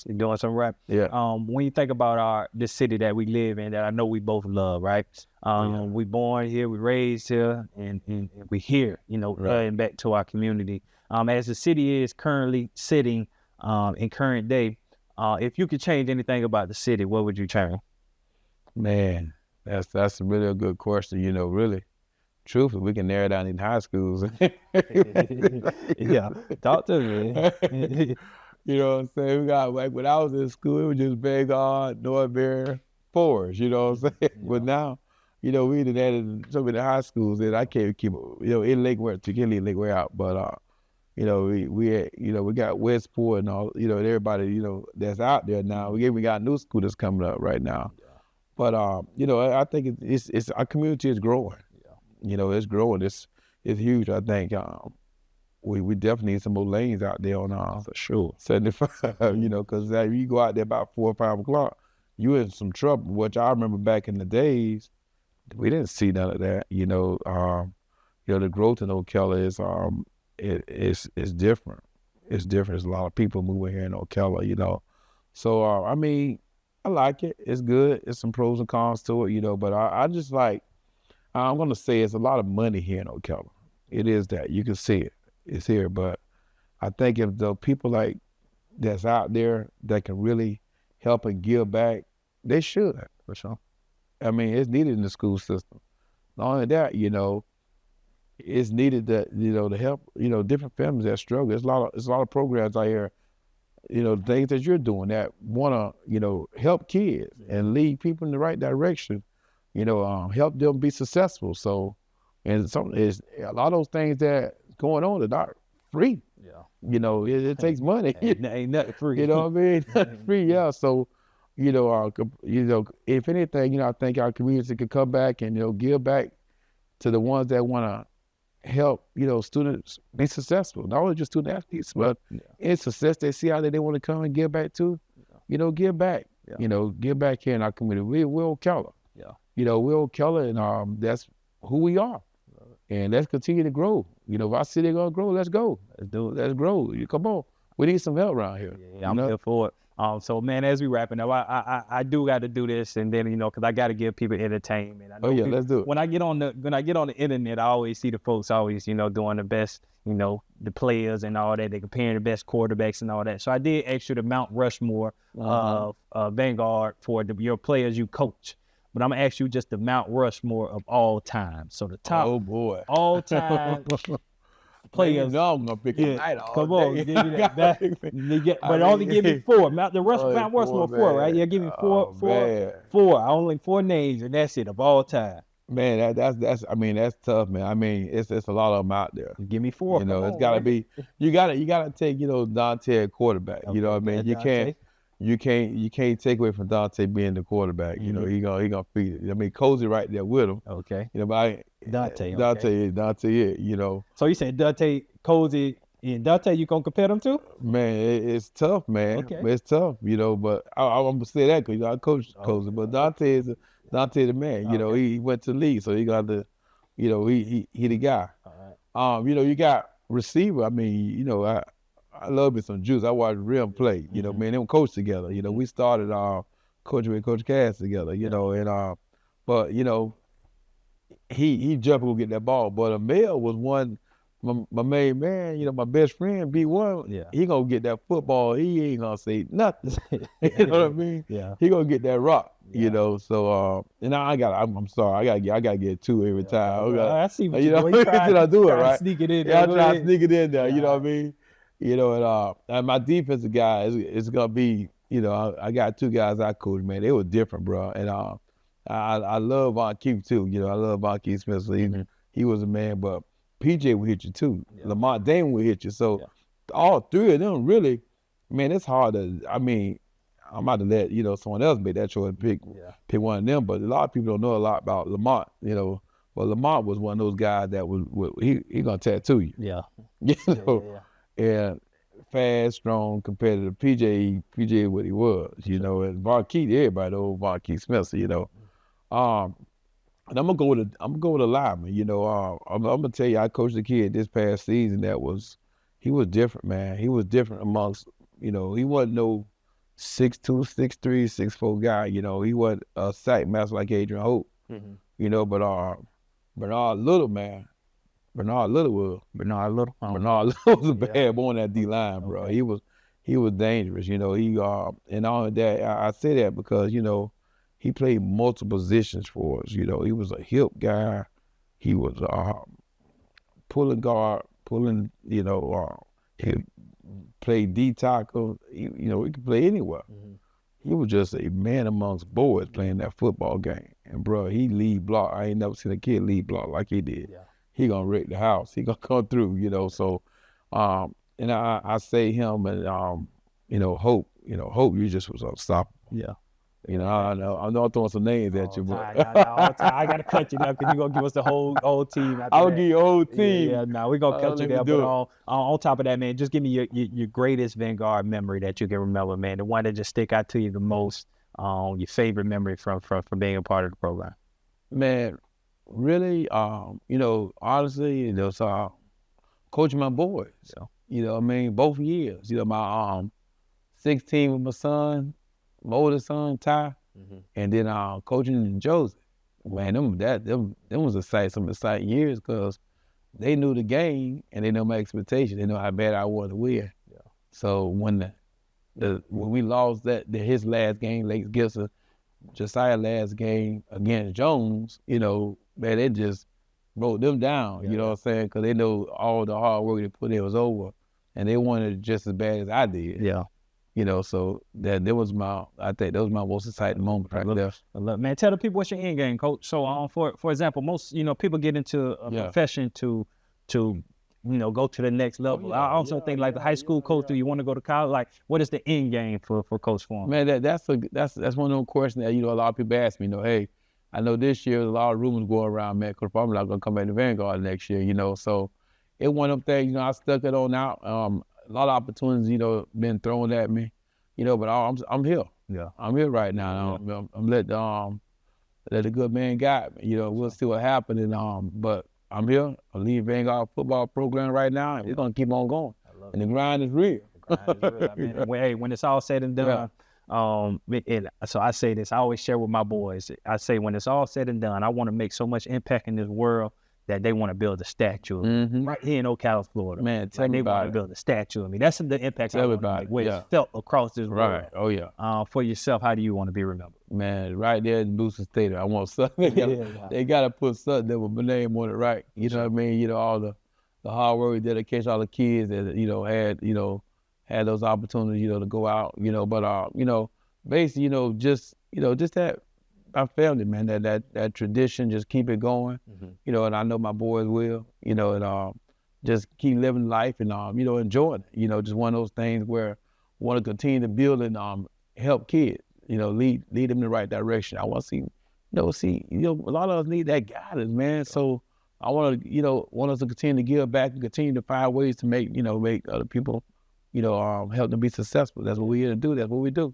You're doing some right. Yeah. When you think about this city that we live in, that I know we both love, right? We born here, we raised here, and we here, you know, and back to our community. As the city is currently sitting in current day, if you could change anything about the city, what would you change? Man, that's really a good question. You know, really, truthfully, we can narrow down in high schools. Yeah, talk to me. You know what I'm saying? We got, like, when I was in school, it was just Vanguard, Northbury, Forest, you know what I'm saying? Yeah. But now, you know, we done added so many high schools that I can't keep, you know, in Lake Ware, particularly Lake Ware out. But, you know, we got Westport and all, you know, and everybody, you know, that's out there now. We got a new school that's coming up right now. Yeah. But, you know, I think it's our community is growing. Yeah. You know, it's growing. It's huge, I think. We definitely need some more lanes out there on for sure 75, you know, because if you go out there about 4 or 5 o'clock, you in some trouble. Which I remember back in the days, we didn't see none of that. You know, the growth in Ocala is different. It's different. There's a lot of people moving here in Ocala, you know. So I mean, I like it. It's good. It's some pros and cons to it, you know. But I just like, I'm gonna say it's a lot of money here in Ocala. It is that. You can see it. It's here, but I think if the people like that's out there that can really help and give back, they should. For sure. I mean, it's needed in the school system. Not only that, you know, it's needed that, you know, to help, you know, different families that struggle. There's a lot of programs out here, you know, things that you're doing that wanna, you know, help kids and lead people in the right direction. You know, help them be successful. So, and some is a lot of those things that going on are not free. Yeah. You know, it takes money. Ain't nothing free. You know what I mean? Nothing free, yeah. So, you know, if anything, you know, I think our community could come back and, you know, give back to the ones that want to help, you know, students be successful. Not only just student athletes, but in success they see how they want to come and give back to, you know, give back. Yeah. You know, give back here in our community. We're Ocala. Yeah. You know, we're Ocala, and that's who we are. And let's continue to grow. You know, if our city gonna grow, let's go. Let's do it. Let's grow. Come on. We need some help around here. Yeah, I'm here for it. So, man, as we wrapping up, I do got to do this, and then, you know, because I got to give people entertainment. I know people, let's do it. When I get on the internet, I always see the folks always, you know, doing the best, you know, the players and all that. They're comparing the best quarterbacks and all that. So I did ask you the Mount Rushmore of Vanguard for your players you coach. But I'm going to ask you just the Mount Rushmore of all time. So the top all time players. No, I'm going to pick a night all Come on, day. give me that. But only give me 4. Mount Rushmore 4, right? Yeah, give me four. Only 4 names, and that's it, of all time. Man, that's tough, man. I mean, it's a lot of them out there. Give me 4. You know, it's got to be, you got to take, you know, Dante at quarterback. Okay, you know what I mean? You can't take away from Dante being the quarterback. You know, he gonna feed it. I mean, Cozy right there with him. Okay. You know, but Dante, you know. So you said Dante, Cozy, and Dante, you gonna compare them to? Man, it's tough, man. Okay. It's tough, you know. But I'm gonna say that because, you know, I coach Cozy. But Dante the man. You know, he went to the league, so he got the, you know, he the guy. All right. You know, you got receiver. I mean, you know, I love me some Juice. I watched Rim play. You know, man, them coach together. You know, we started coaching with Coach Cass together. You know, and but you know, he jumped and go get that ball. But Amel was one. My main man, you know, my best friend, B1, he gonna get that football. He ain't gonna say nothing. You know what I mean? Yeah. He gonna get that rock. You know, so and I'm sorry, I gotta get two every time. I see what you know. I do it right. Sneak it in. Yeah, I try to sneak it in there. You know what I mean? You know, and my defensive guy is gonna be. You know, I got two guys I coached, man. They were different, bro. And I love Von Keith too. You know, I love Von Keith Smith. So he was a man, but PJ will hit you too. Lamont Damon will hit you. So all three of them really, man, it's hard to. I mean, I'm about to let someone else make that choice and pick one of them. But a lot of people don't know a lot about Lamont. You know, well, Lamont was one of those guys that he gonna tattoo you. Yeah. You know, and fast, strong, competitive. PJ what he was. You know, and Von Keith, everybody know Von Keith Smith. So, you know, and I'm gonna go with a lineman. You know, I'm gonna tell you, I coached a kid this past season he was different, man. He was different amongst, he wasn't no 6'2", 6'3", 6'4" guy. You know, he wasn't a sack master like Adrian Hope. You know, but Bernard Little, man. Bernard Little was a bad boy on that D line, bro. He was dangerous. You know, and all that. I say that because he played multiple positions for us. You know, he was a hip guy. He was pulling guard, he played D tackle. He could play anywhere. He was just a man amongst boys playing that football game. And bro, he lead block. I ain't never seen a kid lead block like he did. Yeah. He gonna wreck the house. He gonna come through. So and I say him and Hope. Hope, you just was unstoppable. Yeah. I know I'm throwing some names at you, but I gotta cut you now because you're gonna give us the whole team. I'll give you a whole team. Yeah, we're gonna cut you there. But on top of that, man, just give me your greatest Vanguard memory that you can remember, man. The one that just stick out to you the most. Your favorite memory from being a part of the program. Man, really, honestly, so coaching my boys. Yeah. Both years. My 16 with my son. My oldest son, Ty, and then coaching Joseph. Man, them was some exciting years because they knew the game and they know my expectations. They know how bad I wanted to win. Yeah. So when we lost his last game, Lake Gibson, Josiah last game against Jones, man, they just wrote them down. You know what I'm saying? Because they know all the hard work they put in was over, and they wanted it just as bad as I did. Yeah. So that was my most exciting moment right there. Man, tell the people what's your end game, Coach. So, for example, most people get into a profession to go to the next level. I also think like the high school coach, do you want to go to college? Like, what is the end game for Coach Farmer? Man, that's one of those questions that a lot of people ask me. Hey, I know this year there's a lot of rumors going around, man. Coach Farmer not gonna come back to Vanguard next year. So it one of them things. I stuck it on out. A lot of opportunities, been thrown at me, but I'm here. Yeah, I'm here right now. I'm let the good man guide me. We'll see what happens. But I'm here. I lead Vanguard football program right now, and we're gonna keep on going. And the grind is real. When it's all said and done, so I say this. I always share with my boys. I say when it's all said and done, I want to make so much impact in this world that they want to build a statue right here in Ocala, Florida. Man, tell me they about want to build a statue of me. That's the impact I want to make, where it's felt across this world. Right. Oh yeah. For yourself, how do you want to be remembered? Man, right there in Booster Stadium, I want something. They gotta put something that with my name on it, right? You know what I mean? All the hard work, dedication, all the kids that had those opportunities, to go out, but basically, just that. I found it, man, that tradition, just keep it going, and I know my boys will, and just keep living life and, enjoying it, just one of those things where I want to continue to build and help kids, lead them in the right direction. I want to see, a lot of us need that guidance, man. So I want us to continue to give back and continue to find ways to make other people, help them be successful. That's what we're here to do. That's what we do,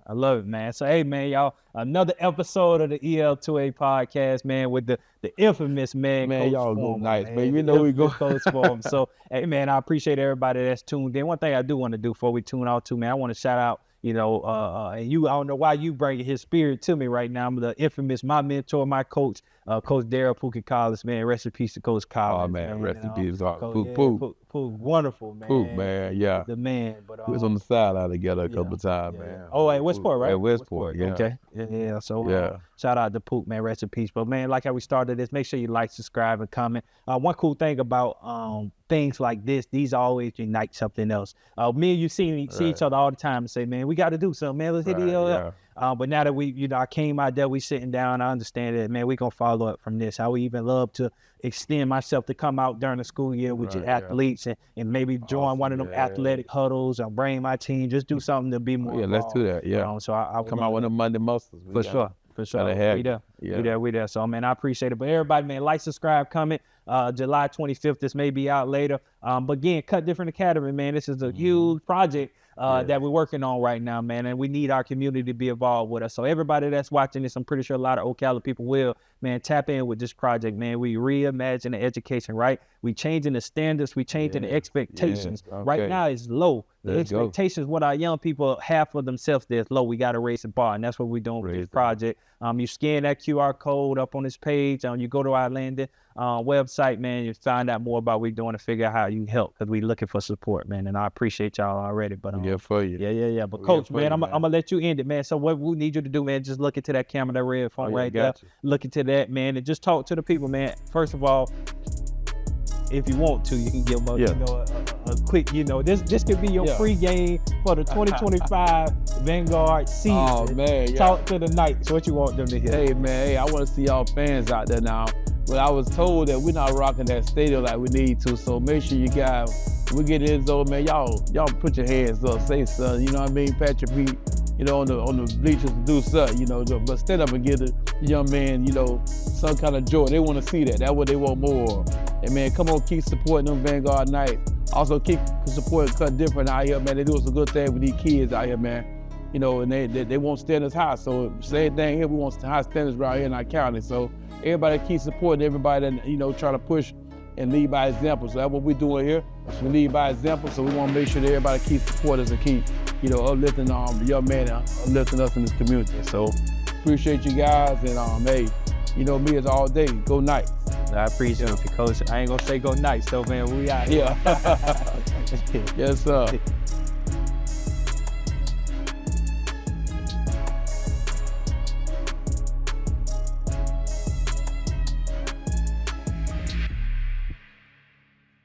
I love it, man. So, hey, man, y'all, another episode of the EL2A Podcast, man, with the infamous man, Man, Coach y'all Farmer, go nice, man. the You know we go. infamous Coach Farmer. So, hey, man, I appreciate everybody that's tuned in. One thing I do want to do before we tune out too, man, I want to shout out, and I don't know why you bringing his spirit to me right now. I'm the infamous, my mentor, my coach, Coach Daryl Pookie Collins, man. Rest in peace to Coach Collins. Oh, man, rest in peace. Pook, wonderful, man. Pook, man, yeah. The man. But We was on the sideline together a couple of times, man. Oh, at Westport, right? At Westport, yeah. Okay. Yeah. So, shout out to Pook, man. Rest in peace. But, man, like how we started this, make sure you like, subscribe, and comment. One cool thing about things like this, these always unite something else. Me and you see each other all the time and say, man, we got to do something, man. Let's hit the EL up. But now that we, I came out there, we sitting down, I understand that, man, we going to follow up from this. I would even love to extend myself to come out during the school year with your athletes and maybe join one of them athletic huddles or bring my team, just do something to be more let's do that, so I come out with them Monday muscles. For sure. We there. So, man, I appreciate it. But everybody, man, like, subscribe, comment. July 25th, this may be out later. But again, Cut Different Academy, man, this is a huge project that we're working on right now, man, and we need our community to be involved with us. So everybody that's watching this, I'm pretty sure a lot of Ocala people will, man, tap in with this project, man. We reimagine the education, right? We changing the standards, we changing the expectations. Right now it's low. The expectations, what our young people have for themselves, is low. We got to raise the bar, and that's what we're doing with this project. You scan that QR code up on this page, you go to our landing website, man, you find out more about what we're doing to figure out how you can help, because we're looking for support, man, and I appreciate y'all already. But for you. Yeah. But Coach, man, I'm gonna let you end it, man. So what we need you to do, man, just look into that camera, that red phone right there. Look into that, man, and just talk to the people, man. First of all, if you want to, you can give them a quick, this could be your free game for the 2025 Vanguard season. Oh, man, Talk to the Knights. What you want them to hear? Hey, man, I want to see y'all fans out there now. But I was told that we're not rocking that stadium like we need to, so make sure you guys, when we get in zone, man, y'all put your hands up, say something, you know what I mean? Pat your feet, on the bleachers to do something, but stand up and give the young man, some kind of joy. They want to see that. That's what they want more of. And, man, come on, keep supporting them Vanguard Knights. Also, keep supporting Cut Different out here, man. They doing some good things with these kids out here, man. And they won't stand as high. So, same thing here, we want high standards around here in our county. So, everybody keep supporting everybody that, trying to push and lead by example. So that's what we're doing here. We lead by example. So we want to make sure that everybody keeps supporting us and keep, uplifting the young man and uplifting us in this community. So appreciate you guys. And hey, me is all day. Go Knights. I appreciate it, Coach. I ain't gonna say go Knights though, man. We out here. Yes, sir.